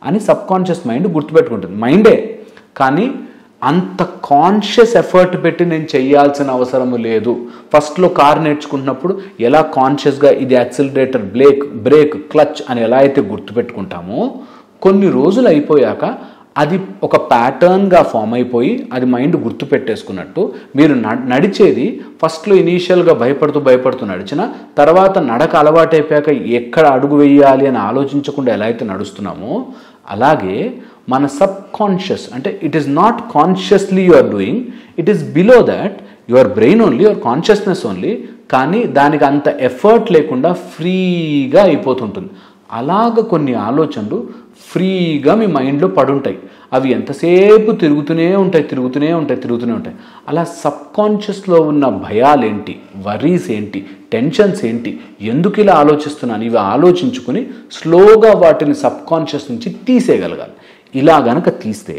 అని సబ్ కాన్షియస్ మైండ్ గుర్తుపెట్టుకుంటుంది. మైండే, కానీ అంత కాన్షియస్ ఎఫర్ట్ పెట్టి నేను చేయాల్సిన అవసరము లేదు. ఫస్ట్లో కార్ నేర్చుకుంటున్నప్పుడు ఎలా కాన్షియస్గా ఇది యాక్సిలరేటర్, బ్రేక్, క్లచ్ అని ఎలా అయితే గుర్తుపెట్టుకుంటామో, కొన్ని రోజులు అయిపోయాక అది ఒక ప్యాటర్న్గా ఫామ్ అయిపోయి అది మైండ్ గుర్తుపెట్టేసుకున్నట్టు మీరు నడిచేది ఫస్ట్లో ఇనీషియల్గా భయపడుతూ నడిచిన తర్వాత నడక అలవాటైపోయాక ఎక్కడ అడుగు వేయాలి అని ఆలోచించకుండా ఎలా అయితే నడుస్తున్నామో, అలాగే మన సబ్ కాన్షియస్ అంటే it is not consciously you are doing, it is below that your brain only, your consciousness only, కానీ దానికి అంత ఎఫర్ట్ లేకుండా ఫ్రీగా అయిపోతుంటుంది. అలాగ కొన్ని ఆలోచనలు ఫ్రీగా మీ మైండ్లో పడుంటాయి. అవి ఎంతసేపు తిరుగుతూనే ఉంటాయి. అలా సబ్ కాన్షియస్లో ఉన్న భయాలేంటి, వరీస్ ఏంటి, టెన్షన్స్ ఏంటి, ఎందుకు ఇలా ఆలోచిస్తున్నాను, ఇవి ఆలోచించుకుని స్లోగా వాటిని సబ్ కాన్షియస్ నుంచి తీసేయగలగాలి. ఇలా గనక తీస్తే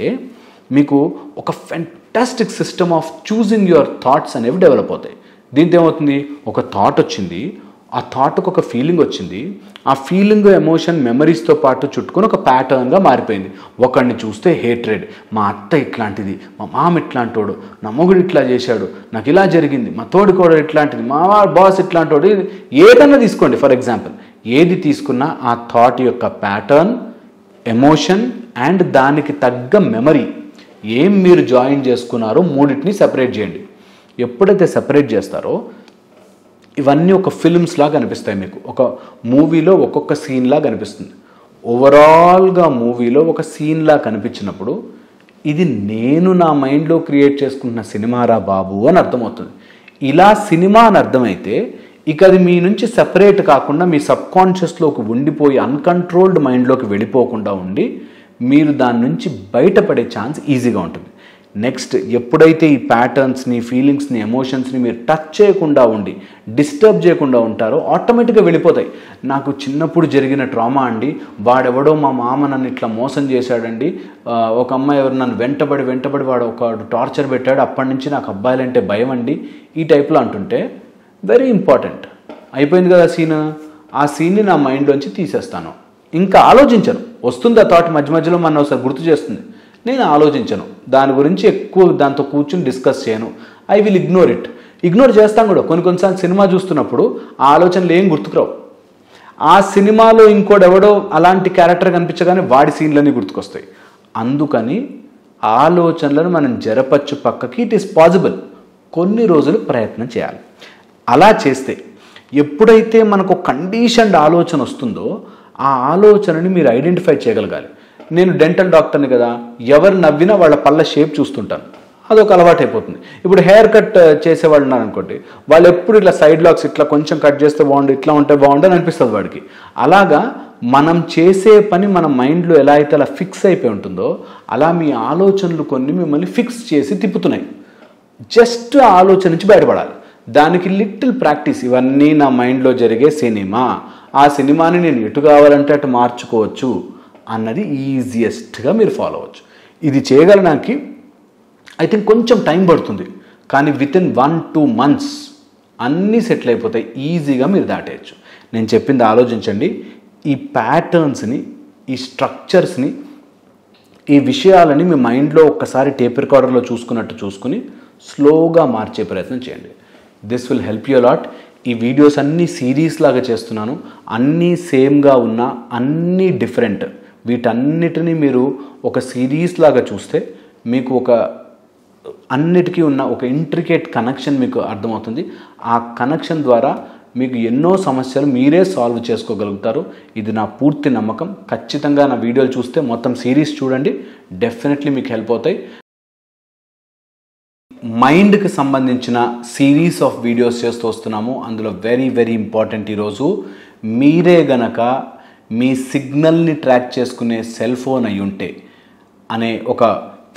మీకు ఒక fantastic system of choosing your thoughts అనేవి డెవలప్ అవుతాయి. దీంతో ఏమవుతుంది, ఒక థాట్ వచ్చింది, ఆ థాట్కు ఒక ఫీలింగ్ వచ్చింది, ఆ ఫీలింగ్, ఎమోషన్, మెమరీస్తో పాటు చుట్టుకొని ఒక ప్యాటర్న్గా మారిపోయింది. ఒకడిని చూస్తే హేట్రెడ్, మా అత్త ఇట్లాంటిది, మా మామ ఇట్లాంటోడు, నా మొగుడు ఇట్లా చేశాడు, నాకు ఇలా జరిగింది, మా తోడికోడు ఇట్లాంటిది, మా బాస్ ఇట్లాంటోడు, ఏదన్నా తీసుకోండి ఫర్ ఎగ్జాంపుల్. ఏది తీసుకున్నా ఆ థాట్ యొక్క ప్యాటర్న్, ఎమోషన్ అండ్ దానికి తగ్గ మెమరీ ఏం మీరు జాయిన్ చేసుకున్నారో మూడింటిని సెపరేట్ చేయండి. ఎప్పుడైతే సెపరేట్ చేస్తారో ఇవన్నీ ఒక ఫిల్మ్స్ లాగా కనిపిస్తాయి మీకు. ఒక మూవీలో ఒక్కొక్క సీన్ లాగా కనిపిస్తుంది. ఓవరాల్గా మూవీలో ఒక సీన్లా కనిపించినప్పుడు ఇది నేను నా మైండ్లో క్రియేట్ చేసుకుంటున్న సినిమారా బాబు అని అర్థమవుతుంది. ఇలా సినిమా అని అర్థమైతే ఇక అది మీ నుంచి సెపరేట్ కాకుండా మీ సబ్ కాన్షియస్లోకి ఉండిపోయి అన్కంట్రోల్డ్ మైండ్లోకి వెళ్ళిపోకుండా ఉండి మీరు దాని నుంచి బయటపడే ఛాన్స్ ఈజీగా ఉంటుంది. నెక్స్ట్, ఎప్పుడైతే ఈ ప్యాటర్న్స్ని, ఫీలింగ్స్ని, ఎమోషన్స్ని మీరు టచ్ చేయకుండా ఉండి డిస్టర్బ్ చేయకుండా ఉంటారో ఆటోమేటిక్గా వెళ్ళిపోతాయి. నాకు చిన్నప్పుడు జరిగిన ట్రామా అండి, వాడెవడో మా మామ నన్ను ఇట్లా మోసం చేశాడండి, ఒక అమ్మాయి ఎవరు నన్ను వెంటబడి వాడు ఒక టార్చర్ పెట్టాడు, అప్పటి నుంచి నాకు అబ్బాయిలంటే భయం అండి, ఈ టైప్లో అంటుంటే వెరీ ఇంపార్టెంట్. అయిపోయింది కదా సీన్, ఆ సీన్ని నా మైండ్లోంచి తీసేస్తాను, ఇంకా ఆలోచించను. వస్తుంది ఆ థాట్ మధ్యలో మన ఒకసారి గుర్తు చేస్తుంది, నేను ఆలోచించను, దాని గురించి ఎక్కువ దాంతో కూర్చుని డిస్కస్ చేయను. ఐ విల్ ఇగ్నోర్ చేస్తాను కూడా. కొన్నిసార్లు సినిమా చూస్తున్నప్పుడు ఆ ఆలోచనలు ఏం గుర్తుకురావు. ఆ సినిమాలో ఇంకోడెవడో అలాంటి క్యారెక్టర్ కనిపించగానే వాడి సీన్లన్నీ గుర్తుకొస్తాయి. అందుకని ఆలోచనలను మనం జరపచ్చు పక్కకి. ఇట్ ఈస్ పాసిబుల్, కొన్ని రోజులు ప్రయత్నం చేయాలి. అలా చేస్తే ఎప్పుడైతే మనకు కండిషన్డ్ ఆలోచన వస్తుందో ఆ ఆలోచనని మీరు ఐడెంటిఫై చేయగలగాలి. నేను డెంటల్ డాక్టర్ని కదా, ఎవరు నవ్వినా వాళ్ళ పళ్ళ షేప్ చూస్తుంటాను. అదొక అలవాటు అయిపోతుంది. ఇప్పుడు హెయిర్ కట్ చేసేవాళ్ళు ఉన్నారు అనుకోండి, వాళ్ళు ఎప్పుడు ఇట్లా సైడ్ లాక్స్ ఇట్లా కొంచెం కట్ చేస్తే బాగుండు, ఇట్లా ఉంటే బాగుండు అని అనిపిస్తుంది వాడికి. అలాగా మనం చేసే పని మన మైండ్లో ఎలా అయితే అలా ఫిక్స్ అయిపోయి ఉంటుందో, అలా మీ ఆలోచనలు కొన్ని మిమ్మల్ని ఫిక్స్ చేసి తిప్పుతున్నాయి. జస్ట్ ఆలోచన నుంచి బయటపడాలి. దానికి లిటిల్ ప్రాక్టీస్. ఇవన్నీ నా మైండ్లో జరిగే సినిమా, ఆ సినిమాని నేను ఎటు కావాలంటే అటు మార్చుకోవచ్చు అన్నది ఈజియెస్ట్గా మీరు ఫాలో అవ్వచ్చు. ఇది చేయగలడానికి ఐ థింక్ కొంచెం టైం పడుతుంది, కానీ వితిన్ 1-2 months అన్నీ సెటిల్ అయిపోతాయి. ఈజీగా మీరు దాటేయచ్చు. నేను చెప్పింది ఆలోచించండి. ఈ ప్యాటర్న్స్ని, ఈ స్ట్రక్చర్స్ని, ఈ విషయాలని మీ మైండ్లో ఒక్కసారి టేప్ రికార్డర్లో చూసుకున్నట్టు చూసుకుని స్లోగా మార్చే ప్రయత్నం చేయండి. This will help you a lot. ఈ వీడియోస్ అన్నీ సిరీస్ లాగా చేస్తున్నాను. అన్నీ సేమ్గా ఉన్నా అన్నీ డిఫరెంట్. వీటన్నిటినీ మీరు ఒక సిరీస్ లాగా చూస్తే మీకు ఒక అన్నిటికీ ఉన్న ఒక ఇంట్రికేట్ కనెక్షన్ మీకు అర్థమవుతుంది. ఆ కనెక్షన్ ద్వారా మీకు ఎన్నో సమస్యలు మీరే సాల్వ్ చేసుకోగలుగుతారు. ఇది నా పూర్తి నమ్మకం. ఖచ్చితంగా నా వీడియోలు చూస్తే మొత్తం సిరీస్ చూడండి, డెఫినెట్లీ మీకు హెల్ప్ అవుతాయి. మైండ్కి సంబంధించిన సిరీస్ ఆఫ్ వీడియోస్ చేస్తూ వస్తున్నాము. అందులో వెరీ వెరీ ఇంపార్టెంట్ ఈరోజు, మీరే గనక మీ సిగ్నల్ని ట్రాక్ చేసుకునే సెల్ ఫోన్ అయి ఉంటే అనే ఒక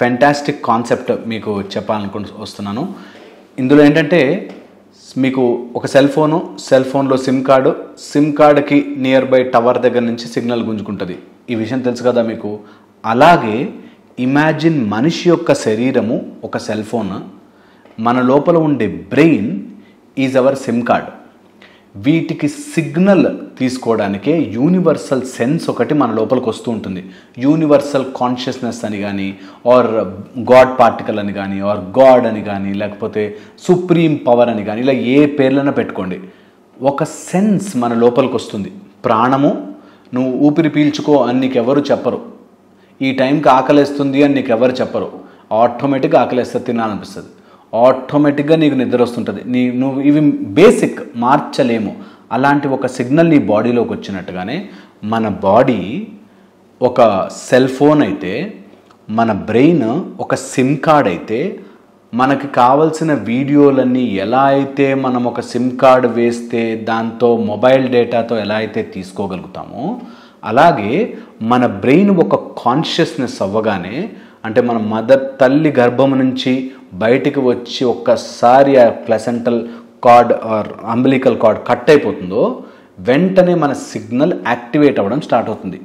ఫెంటాస్టిక్ కాన్సెప్ట్ మీకు వస్తున్నాను. ఇందులో ఏంటంటే మీకు ఒక సెల్ ఫోన్లో సిమ్ కార్డుకి నియర్ బై టవర్ దగ్గర నుంచి సిగ్నల్ గుంజుకుంటుంది. ఈ విషయం తెలుసు కదా మీకు. అలాగే ఇమాజిన్ మనిషి యొక్క శరీరము ఒక సెల్ ఫోన్, మన లోపల ఉండే brain is our SIM card. వీటికి సిగ్నల్ తీసుకోవడానికే యూనివర్సల్ సెన్స్ ఒకటి మన లోపలికి వస్తూ ఉంటుంది. యూనివర్సల్ కాన్షియస్నెస్ అని కానీ, ఆర్ గాడ్ పార్టికల్ అని కానీ, ఆర్ గాడ్ అని కానీ, లేకపోతే సుప్రీం పవర్ అని కానీ, ఇలా ఏ పేర్లైనా పెట్టుకోండి. ఒక సెన్స్ మన లోపలికి వస్తుంది. ప్రాణము, నువ్వు ఊపిరి పీల్చుకో అని నీకెవరు చెప్పరు. ఈ టైంకి ఆకలేస్తుంది అని నీకెవరు చెప్పరు. ఆటోమేటిక్గా ఆకలేస్తే తినాలనిపిస్తుంది. ఆటోమేటిక్గా నీకు నిద్ర వస్తుంటుంది. నువ్వు ఇవి బేసిక్ మార్చలేము. అలాంటి ఒక సిగ్నల్ నీ బాడీలోకి వచ్చినట్టుగానే మన బాడీ ఒక సెల్ ఫోన్ అయితే, మన బ్రెయిన్ ఒక సిమ్ కార్డ్ అయితే, మనకి కావలసిన వీడియోలన్నీ ఎలా అయితే మనం ఒక సిమ్ కార్డ్ వేస్తే దాంతో మొబైల్ డేటాతో ఎలా అయితే తీసుకోగలుగుతామో, అలాగే మన బ్రెయిన్ ఒక కాన్షియస్నెస్ అవ్వగానే, అంటే మన తల్లి గర్భం నుంచి బయటికి వచ్చి ఒక్కసారి ఆ placental card or umbilical card cut అయిపోతుందో వెంటనే మన సిగ్నల్ యాక్టివేట్ అవ్వడం స్టార్ట్ అవుతుంది.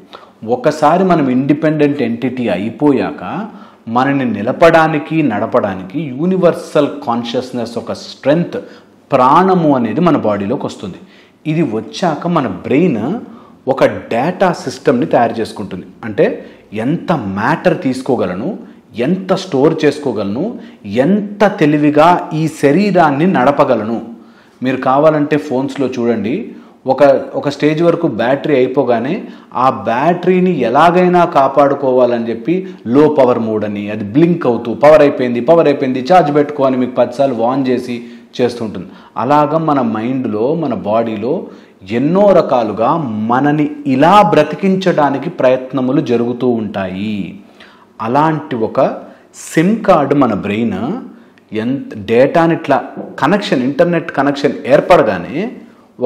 ఒకసారి మనం ఇండిపెండెంట్ ఎంటిటీ అయిపోయాక మనని నిలపడానికి, నడపడానికి యూనివర్సల్ కాన్షియస్నెస్ ఒక స్ట్రెంగ్త్, ప్రాణము అనేది మన బాడీలోకి వస్తుంది. ఇది వచ్చాక మన బ్రెయిన్ ఒక డేటా సిస్టమ్ని తయారు చేసుకుంటుంది. అంటే ఎంత మ్యాటర్ తీసుకోగలను, ఎంత స్టోర్ చేసుకోగలను, ఎంత తెలివిగా ఈ శరీరాన్ని నడపగలను. మీరు కావాలంటే ఫోన్స్లో చూడండి, ఒక స్టేజ్ వరకు బ్యాటరీ అయిపోగానే ఆ బ్యాటరీని ఎలాగైనా కాపాడుకోవాలని చెప్పి లో పవర్ మోడ్ అని, అది బ్లింక్ అవుతూ పవర్ అయిపోయింది ఛార్జ్ పెట్టుకో అని మీకు 10 సార్లు ఆన్ చేసి చేస్తుంటుంది. అలాగా మన మైండ్లో, మన బాడీలో ఎన్నో రకాలుగా మనని ఇలా బ్రతికించడానికి ప్రయత్నములు జరుగుతూ ఉంటాయి. అలాంటి ఒక సిమ్ కార్డు మన బ్రెయిన్ డేటాని ఇట్లా ఇంటర్నెట్ కనెక్షన్ ఏర్పడగానే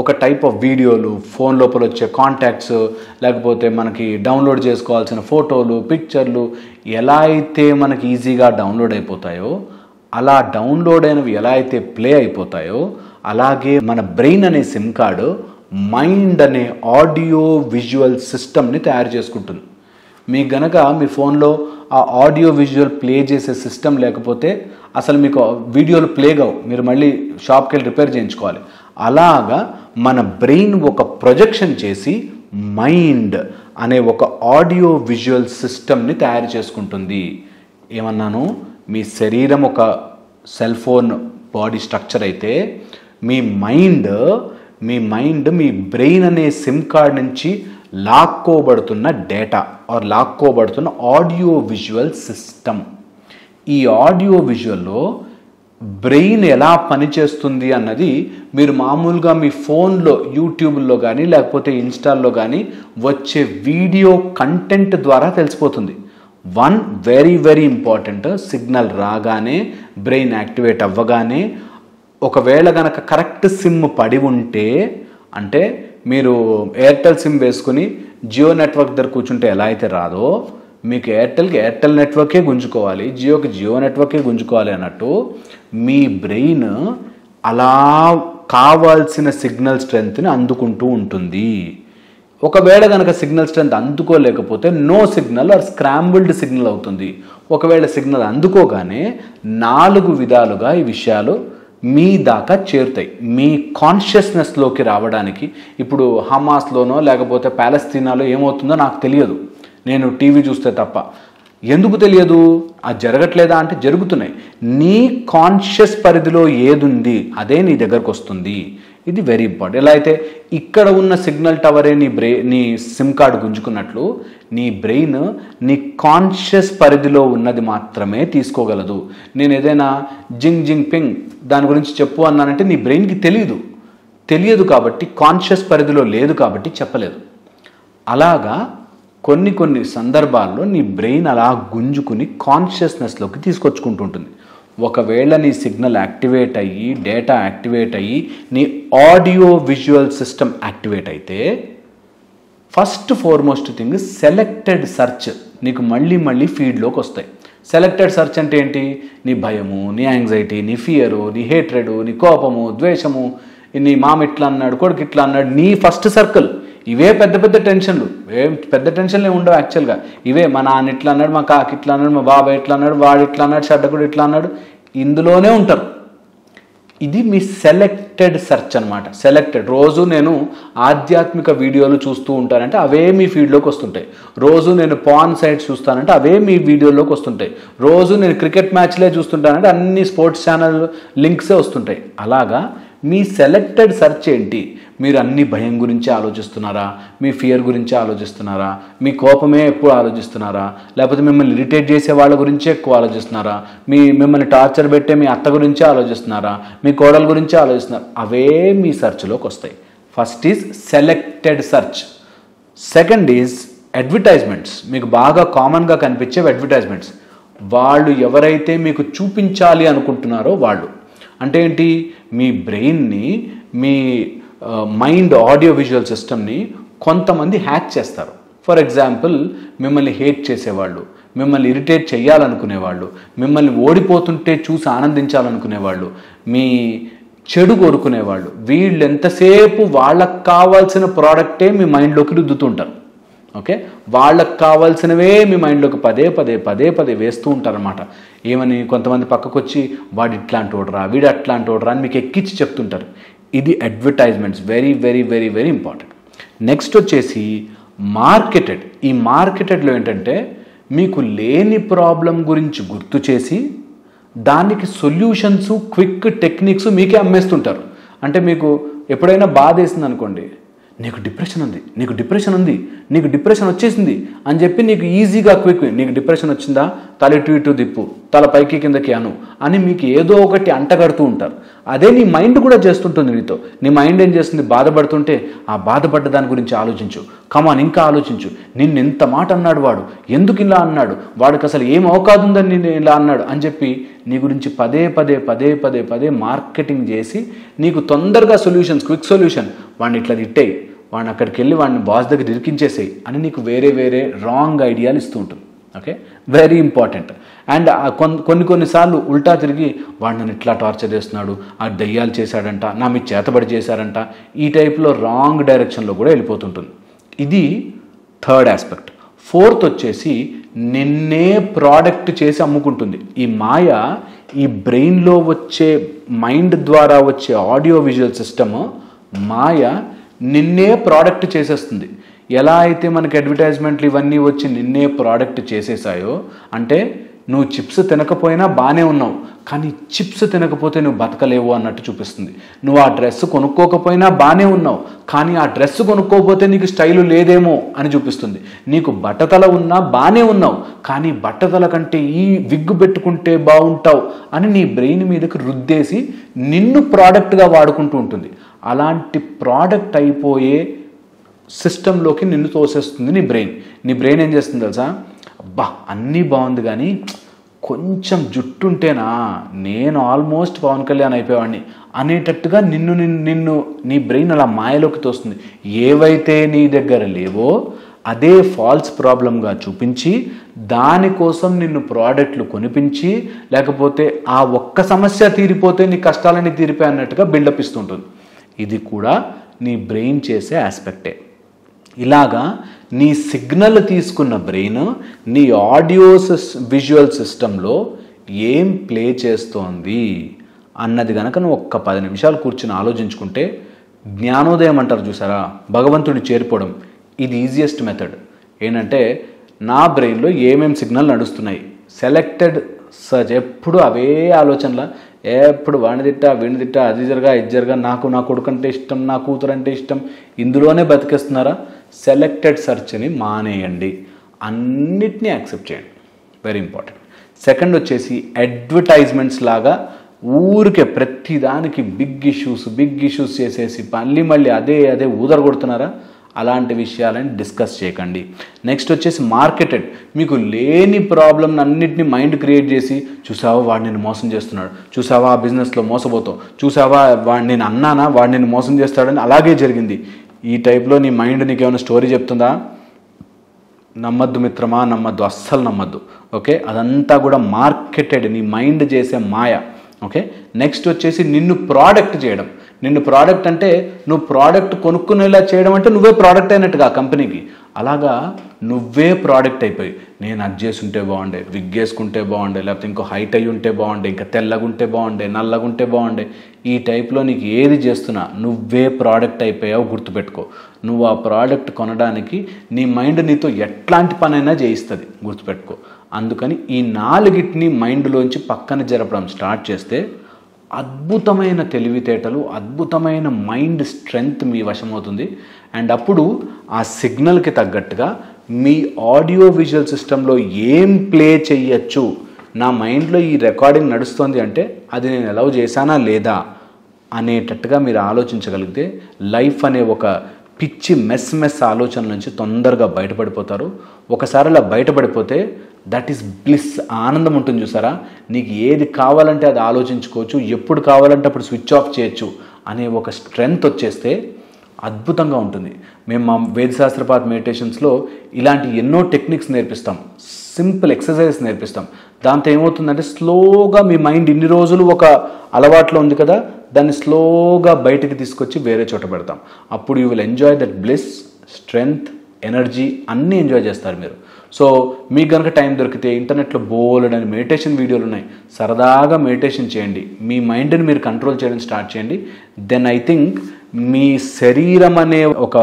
ఒక టైప్ ఆఫ్ వీడియోలు, ఫోన్ లోపల వచ్చే కాంటాక్ట్స్, లేకపోతే మనకి డౌన్లోడ్ చేసుకోవాల్సిన ఫోటోలు, పిక్చర్లు ఎలా అయితే మనకి ఈజీగా డౌన్లోడ్ అయిపోతాయో, అలా డౌన్లోడ్ అయినవి ఎలా అయితే ప్లే అయిపోతాయో, అలాగే మన బ్రెయిన్ అనే సిమ్ కార్డు మైండ్ అనే ఆడియో విజువల్ సిస్టమ్ని తయారు చేసుకుంటుంది. మీకు గనక మీ ఫోన్లో ఆ ఆడియో విజువల్ ప్లే చేసే సిస్టమ్ లేకపోతే అసలు మీకు వీడియోలు ప్లే కావు. మీరు మళ్ళీ షాప్కి వెళ్ళి రిపేర్ చేయించుకోవాలి. అలాగా మన బ్రెయిన్ ఒక ప్రొజెక్షన్ చేసి మైండ్ అనే ఒక ఆడియో విజువల్ సిస్టమ్ని తయారు చేసుకుంటుంది. ఏమన్నాను? మీ శరీరం ఒక సెల్ ఫోన్ బాడీ స్ట్రక్చర్ అయితే మీ మైండ్ మీ బ్రెయిన్ అనే సిమ్ కార్డ్ నుంచి లాక్కోబడుతున్న డేటా ఆర్ లాక్కోబడుతున్న ఆడియో విజువల్ సిస్టమ్. ఈ ఆడియో విజువల్లో బ్రెయిన్ ఎలా పనిచేస్తుంది అన్నది మీరు మామూలుగా మీ ఫోన్లో యూట్యూబ్లో కానీ లేకపోతే ఇన్స్టాల్లో కానీ వచ్చే వీడియో కంటెంట్ ద్వారా తెలిసిపోతుంది. One very very important, signal రాగానే బ్రెయిన్ యాక్టివేట్ అవ్వగానే ఒకవేళ కనుక కరెక్ట్ సిమ్ పడి ఉంటే, అంటే మీరు ఎయిర్టెల్ సిమ్ వేసుకుని జియో నెట్వర్క్ దగ్గర కూర్చుంటే ఎలా అయితే రాదో, మీకు ఎయిర్టెల్కి ఎయిర్టెల్ నెట్వర్కే గుంజుకోవాలి, జియోకి జియో నెట్వర్కే గుంజుకోవాలి అన్నట్టు మీ బ్రెయిన్ అలా కావాల్సిన సిగ్నల్ స్ట్రెంగ్త్ని అందుకుంటూ ఉంటుంది. ఒకవేళ కనుక సిగ్నల్ స్ట్రెంగ్త్ అందుకోలేకపోతే no signal or scrambled signal అవుతుంది. ఒకవేళ సిగ్నల్ అందుకోగానే 4 విధాలుగా ఈ విషయాలు మీ దాకా చేరుతాయి. మీ కాన్షియస్నెస్లోకి రావడానికి ఇప్పుడు హమాస్లోనో లేకపోతే ప్యాలెస్తీనాలో ఏమవుతుందో నాకు తెలియదు, నేను టీవీ చూస్తే తప్ప. ఎందుకు తెలియదు? అది జరగట్లేదా అంటే జరుగుతున్నాయి. నీ కాన్షియస్ పరిధిలో ఏదుంది అదే నీ దగ్గరకు వస్తుంది. ఇది వెరీ ఇంపార్టెంట్. ఎలా అయితే ఇక్కడ ఉన్న సిగ్నల్ టవరే నీ సిమ్ కార్డు గుంజుకున్నట్లు నీ బ్రెయిన్ నీ కాన్షియస్ పరిధిలో ఉన్నది మాత్రమే తీసుకోగలదు. నేను ఏదైనా జింగ్ జింగ్ పింగ్ దాని గురించి చెప్పు అన్నానంటే నీ బ్రెయిన్కి తెలియదు కాబట్టి, కాన్షియస్ పరిధిలో లేదు కాబట్టి చెప్పలేదు. అలాగా కొన్ని సందర్భాల్లో నీ బ్రెయిన్ అలా గుంజుకుని కాన్షియస్నెస్లోకి తీసుకొచ్చుకుంటుంటుంది. ఒకవేళ నీ సిగ్నల్ యాక్టివేట్ అయ్యి, డేటా యాక్టివేట్ అయ్యి, నీ ఆడియో విజువల్ సిస్టమ్ యాక్టివేట్ అయితే first foremost thing selected search నీకు మళ్ళీ ఫీడ్లోకి వస్తాయి. సెలెక్టెడ్ సెర్చ్ అంటే ఏంటి? నీ భయము, నీ యాంగ్జైటీ, నీ ఫియరు, నీ హేట్రెడు, నీ కోపము, ద్వేషము, నీ మామ ఇట్లా అన్నాడు, కొడుకు ఇట్లా అన్నాడు, నీ ఫస్ట్ సర్కిల్. ఇవే పెద్ద టెన్షన్లు. పెద్ద టెన్షన్లు ఏమి ఉండవు యాక్చువల్గా. ఇవే మా నాన్న ఇట్లా అన్నాడు, మా కాకి ఇట్లా అన్నాడు, మా బాబాయ్ ఇట్లా అన్నాడు, వాడు ఇట్లా అన్నాడు, షడ్డకుడు ఇట్లా అన్నాడు, ఇందులోనే ఉంటారు. ఇది మీ సెలెక్టెడ్ సెర్చ్ అనమాట. సెలెక్టెడ్. రోజు నేను ఆధ్యాత్మిక వీడియోలు చూస్తూ ఉంటానంటే అవే మీ ఫీడ్లోకి వస్తుంటాయి. రోజు నేను పాన్ సైట్స్ చూస్తానంటే అవే మీ వీడియోలోకి వస్తుంటాయి. రోజు నేను క్రికెట్ మ్యాచ్లే చూస్తుంటానంటే అన్ని స్పోర్ట్స్ ఛానల్ లింక్సే వస్తుంటాయి. అలాగా మీ సెలెక్టెడ్ సెర్చ్ ఏంటి? మీరు అన్ని భయం గురించి ఆలోచిస్తున్నారా? మీ ఫియర్ గురించి ఆలోచిస్తున్నారా? మీ కోపమే ఎక్కువ ఆలోచిస్తున్నారా? లేకపోతే మిమ్మల్ని ఇరిటేట్ చేసే వాళ్ళ గురించే ఎక్కువ ఆలోచిస్తున్నారా? మిమ్మల్ని టార్చర్ పెట్టే మీ అత్త గురించే ఆలోచిస్తున్నారా? మీ కోడల గురించే ఆలోచిస్తున్నారా? అవే మీ సెర్చ్లోకి వస్తాయి. First is selected search. Second is advertisements. మీకు బాగా కామన్గా కనిపించే అడ్వర్టైజ్మెంట్స్. వాళ్ళు ఎవరైతే మీకు చూపించాలి అనుకుంటున్నారో వాళ్ళు. అంటే ఏంటి? మీ బ్రెయిన్ని, మీ మైండ్ ఆడియో విజువల్ సిస్టమ్ని కొంతమంది హ్యాక్ చేస్తారు. ఫర్ ఎగ్జాంపుల్, మిమ్మల్ని హేట్ చేసేవాళ్ళు, మిమ్మల్ని ఇరిటేట్ చేయాలనుకునేవాళ్ళు, మిమ్మల్ని ఓడిపోతుంటే చూసి ఆనందించాలనుకునేవాళ్ళు, మీ చెడు కోరుకునేవాళ్ళు, వీళ్ళు ఎంతసేపు వాళ్ళకు కావాల్సిన ప్రోడక్టే మీ మైండ్లోకి రుద్దుతుంటారు. ఓకే, వాళ్ళకు కావాల్సినవే మీ మైండ్లోకి పదే వేస్తూ ఉంటారన్నమాట. ఏమని? కొంతమంది పక్కకు వచ్చి వాడు ఇట్లాంటి ఓడరా, వీడు అట్లాంటి ఓడరా అని మీకు ఎక్కించి చెప్తుంటారు. ఇది అడ్వర్టైజ్మెంట్స్. Very important. నెక్స్ట్ వచ్చేసి మార్కెటెడ్. ఈ మార్కెటెడ్లో ఏంటంటే మీకు లేని ప్రాబ్లం గురించి గుర్తు చేసి దానికి సొల్యూషన్స్, క్విక్ టెక్నిక్స్ మీకే అమ్మేస్తుంటారు. అంటే మీకు ఎప్పుడైనా బాధ వేసింది అనుకోండి, నీకు డిప్రెషన్ ఉంది, నీకు డిప్రెషన్ వచ్చేసింది అని చెప్పి నీకు ఈజీగా క్విక్, నీకు డిప్రెషన్ వచ్చిందా, తల ఇటు దిప్పు, తల పైకి కిందకి అను అని మీకు ఏదో ఒకటి అంటగడుతూ ఉంటారు. అదే నీ మైండ్ కూడా చేస్తుంటుంది నీతో. నీ మైండ్ ఏం చేస్తుంది? బాధపడుతుంటే ఆ బాధపడ్డ దాని గురించి ఆలోచించు, కమాన్ ఇంకా ఆలోచించు, నిన్ను ఎంత మాట అన్నాడు వాడు, ఎందుకు ఇలా అన్నాడు, వాడికి అసలు ఏం అవకాశం ఉందని నేను ఇలా అన్నాడు అని చెప్పి నీ గురించి పదే మార్కెటింగ్ చేసి నీకు తొందరగా సొల్యూషన్స్, క్విక్ సొల్యూషన్, వాడిని ఇట్లా తిట్టేయి, వాడిని అక్కడికి వెళ్ళి వాడిని బాస్ దగ్గర ఇరికించేసేయి అని నీకు వేరే రాంగ్ ఐడియాలు ఇస్తూ ఉంటుంది. Okay, very important. అండ్ కొన్నిసార్లు ఉల్టా తిరిగి వాడు నన్ను ఇట్లా టార్చర్ చేస్తున్నాడు, ఆ దయ్యాలు చేశాడంట, నా మీ చేతబడి చేశారంట, ఈ టైప్లో రాంగ్ డైరెక్షన్లో కూడా వెళ్ళిపోతుంటుంది. ఇది థర్డ్ ఆస్పెక్ట్. ఫోర్త్ వచ్చేసి నిన్నే ప్రోడక్ట్ చేసి అమ్ముకుంటుంది. ఈ మాయ, ఈ బ్రెయిన్లో వచ్చే మైండ్ ద్వారా వచ్చే ఆడియో విజువల్ సిస్టమ్ మాయ నిన్నే ప్రోడక్ట్ చేసేస్తుంది. ఎలా అయితే మనకి అడ్వర్టైజ్మెంట్లు ఇవన్నీ వచ్చి నిన్నే ప్రోడక్ట్ చేసేసాయో, అంటే నువ్వు చిప్స్ తినకపోయినా బాగానే ఉన్నావు, కానీ చిప్స్ తినకపోతే నువ్వు బతకలేవు అన్నట్టు చూపిస్తుంది. నువ్వు ఆ డ్రెస్ కొనుక్కోకపోయినా బాగానే ఉన్నావు, కానీ ఆ డ్రెస్ కొనుక్కోకపోతే నీకు స్టైలు లేదేమో అని చూపిస్తుంది. నీకు బట్టతల ఉన్నా బాగానే ఉన్నావు, కానీ బట్టతల కంటే ఈ విగ్గు పెట్టుకుంటే బాగుంటావు అని నీ బ్రెయిన్ మీదకి రుద్దేసి నిన్ను ప్రోడక్ట్గా వాడుకుంటూ ఉంటుంది. అలాంటి ప్రోడక్ట్ అయిపోయే సిస్టంలోకి నిన్ను తోసేస్తుంది నీ బ్రెయిన్. నీ బ్రెయిన్ ఏం చేస్తుంది తెలుసా? అబ్బా అన్నీ బాగుంది కానీ కొంచెం జుట్టుంటేనా నేను ఆల్మోస్ట్ పవన్ కళ్యాణ్ అయిపోయేవాడిని అనేటట్టుగా నిన్ను నీ బ్రెయిన్ అలా మాయలోకి తోస్తుంది. ఏవైతే నీ దగ్గర లేవో అదే ఫాల్స్ ప్రాబ్లంగా చూపించి దానికోసం నిన్ను ప్రోడక్ట్లు కొనిపించి, లేకపోతే ఆ ఒక్క సమస్య తీరిపోతే నీ కష్టాలని తీరిపోయి అన్నట్టుగా బిల్డప్ ఇస్తుంటుంది. ఇది కూడా నీ బ్రెయిన్ చేసే ఆస్పెక్టే. ఇలాగా నీ సిగ్నల్ తీసుకున్న బ్రెయిన్ నీ ఆడియో విజువల్ సిస్టంలో ఏం ప్లే చేస్తోంది అన్నది కనుక నువ్వు ఒక్క 10 నిమిషాలు కూర్చుని ఆలోచించుకుంటే, జ్ఞానోదయం అంటారు చూసారా, భగవంతుని చేరిపోవడం, ఇది ఈజియెస్ట్ మెథడ్. ఏంటంటే నా బ్రెయిన్లో ఏమేమి సిగ్నల్ నడుస్తున్నాయి, సెలెక్టెడ్ సర్చ్, ఎప్పుడు అవే ఆలోచనల, ఎప్పుడు వాడిని తిట్టా వీడిని తిట్టా, అది జరగా ఇది జరగా, నాకు నా కొడుకు అంటే ఇష్టం, నా కూతురు అంటే ఇష్టం, ఇందులోనే బతికేస్తున్నారా? సెలెక్టెడ్ సర్చ్ని మానేయండి, అన్నిటినీ యాక్సెప్ట్ చేయండి. Very important. సెకండ్ వచ్చేసి అడ్వర్టైజ్మెంట్స్ లాగా ఊరికే ప్రతిదానికి బిగ్ ఇష్యూస్ చేసేసి మళ్ళీ అదే ఊదరగొడుతున్నారా? అలాంటి విషయాలని డిస్కస్ చేయకండి. నెక్స్ట్ వచ్చేసి మార్కెటెడ్, మీకు లేని ప్రాబ్లం అన్నింటినీ మైండ్ క్రియేట్ చేసి, చూసావా వాడు నేను మోసం చేస్తున్నాడు, చూసావా ఆ బిజినెస్లో మోసపోతావు, చూసావా వాడు నేను అన్నానా వాడు నేను మోసం చేస్తాడని, అలాగే జరిగింది. ఈ టైప్లో నీ మైండ్ నీకు ఏమైనా స్టోరీ చెప్తుందా? నమ్మద్దు మిత్రమా, నమ్మద్దు, అస్సలు నమ్మద్దు. ఓకే, అదంతా కూడా మార్కెటెడ్, నీ మైండ్ చేసే మాయ. ఓకే, నెక్స్ట్ వచ్చేసి నిన్ను ప్రోడక్ట్ చేయడం. నిన్ను ప్రోడక్ట్ అంటే నువ్వు ప్రోడక్ట్ కొనుక్కునేలా చేయడం అంటే నువ్వే ప్రోడక్ట్ అయినట్టుగా కంపెనీకి. అలాగా నువ్వే ప్రోడక్ట్ అయిపోయి, నేను అది చేసుంటే బాగుండే, విగ్ వేసుకుంటే బాగుండే, లేకపోతే ఇంకో హైట్ అయ్యి ఉంటే బాగుండే, ఇంకా తెల్లగుంటే బాగుండే, నల్లగుంటే బాగుండే, ఈ టైప్లో నీకు ఏది చేస్తున్నా నువ్వే ప్రోడక్ట్ అయిపోయావు. గుర్తుపెట్టుకో, నువ్వు ఆ ప్రోడక్ట్ కొనడానికి నీ మైండ్ నీతో ఎట్లాంటి పనైనా చేయిస్తుంది. గుర్తుపెట్టుకో. అందుకని ఈ 4టిని మైండ్లోంచి పక్కన జరపడం స్టార్ట్ చేస్తే అద్భుతమైన తెలివితేటలు, అద్భుతమైన మైండ్ స్ట్రెంగ్త్ మీ వశమవుతుంది. అండ్ అప్పుడు ఆ సిగ్నల్కి తగ్గట్టుగా మీ ఆడియో విజువల్ సిస్టంలో ఏం ప్లే చెయ్యొచ్చు, నా మైండ్లో ఈ రికార్డింగ్ నడుస్తుంది అంటే అది నేను అలౌ చేశానా లేదా అనేటట్టుగా మీరు ఆలోచించగలిగితే లైఫ్ అనే ఒక పిచ్చి మెస్ ఆలోచన నుంచి తొందరగా బయటపడిపోతారు. ఒకసారి అలా బయటపడిపోతే దట్ ఈస్ బ్లిస్, ఆనందం ఉంటుంది చూసారా. నీకు ఏది కావాలంటే అది ఆలోచించుకోవచ్చు, ఎప్పుడు కావాలంటే అప్పుడు స్విచ్ ఆఫ్ చేయొచ్చు అనే ఒక స్ట్రెంగ్త్ వచ్చేస్తే అద్భుతంగా ఉంటుంది. మేము మా వేదశాస్త్రపాత్ మెడిటేషన్స్లో ఇలాంటి ఎన్నో టెక్నిక్స్ నేర్పిస్తాం, సింపుల్ ఎక్సర్సైజెస్ నేర్పిస్తాం. దాంతో ఏమవుతుందంటే స్లోగా మీ మైండ్ ఇన్ని రోజులు ఒక అలవాట్లో ఉంది కదా, దాన్ని స్లోగా బయటికి తీసుకొచ్చి వేరే చోట పెడతాం. అప్పుడు you will enjoy that bliss, strength, energy అన్నీ ఎంజాయ్ చేస్తారు మీరు. సో మీకు కనుక టైం దొరికితే ఇంటర్నెట్లో బోలెడని మెడిటేషన్ వీడియోలు ఉన్నాయి, సరదాగా మెడిటేషన్ చేయండి, మీ మైండ్ని మీరు కంట్రోల్ చేయడం స్టార్ట్ చేయండి. దెన్ ఐ థింక్ మీ శరీరం అనే ఒక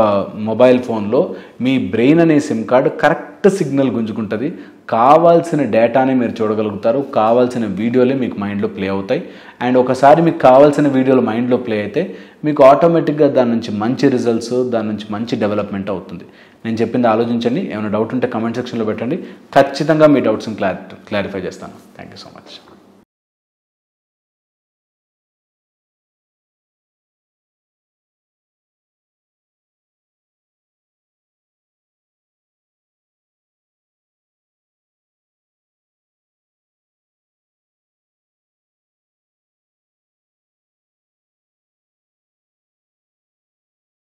మొబైల్ ఫోన్లో మీ బ్రెయిన్ అనే సిమ్ కార్డు కరెక్ట్ సిగ్నల్ గుంజుకుంటుంది. కావాల్సిన డేటాని మీరు చూడగలుగుతారు, కావాల్సిన వీడియోలే మీకు మైండ్లో ప్లే అవుతాయి. అండ్ ఒకసారి మీకు కావాల్సిన వీడియోలు మైండ్లో ప్లే అయితే మీకు ఆటోమేటిక్గా దాని నుంచి మంచి రిజల్ట్స్, దాని నుంచి మంచి డెవలప్మెంట్ అవుతుంది. నేను చెప్పింది ఆలోచించండి. ఏమైనా డౌట్ ఉంటే కమెంట్ సెక్షన్లో పెట్టండి, ఖచ్చితంగా మీ డౌట్స్ని క్లారిఫై చేస్తాను. Thank you so much.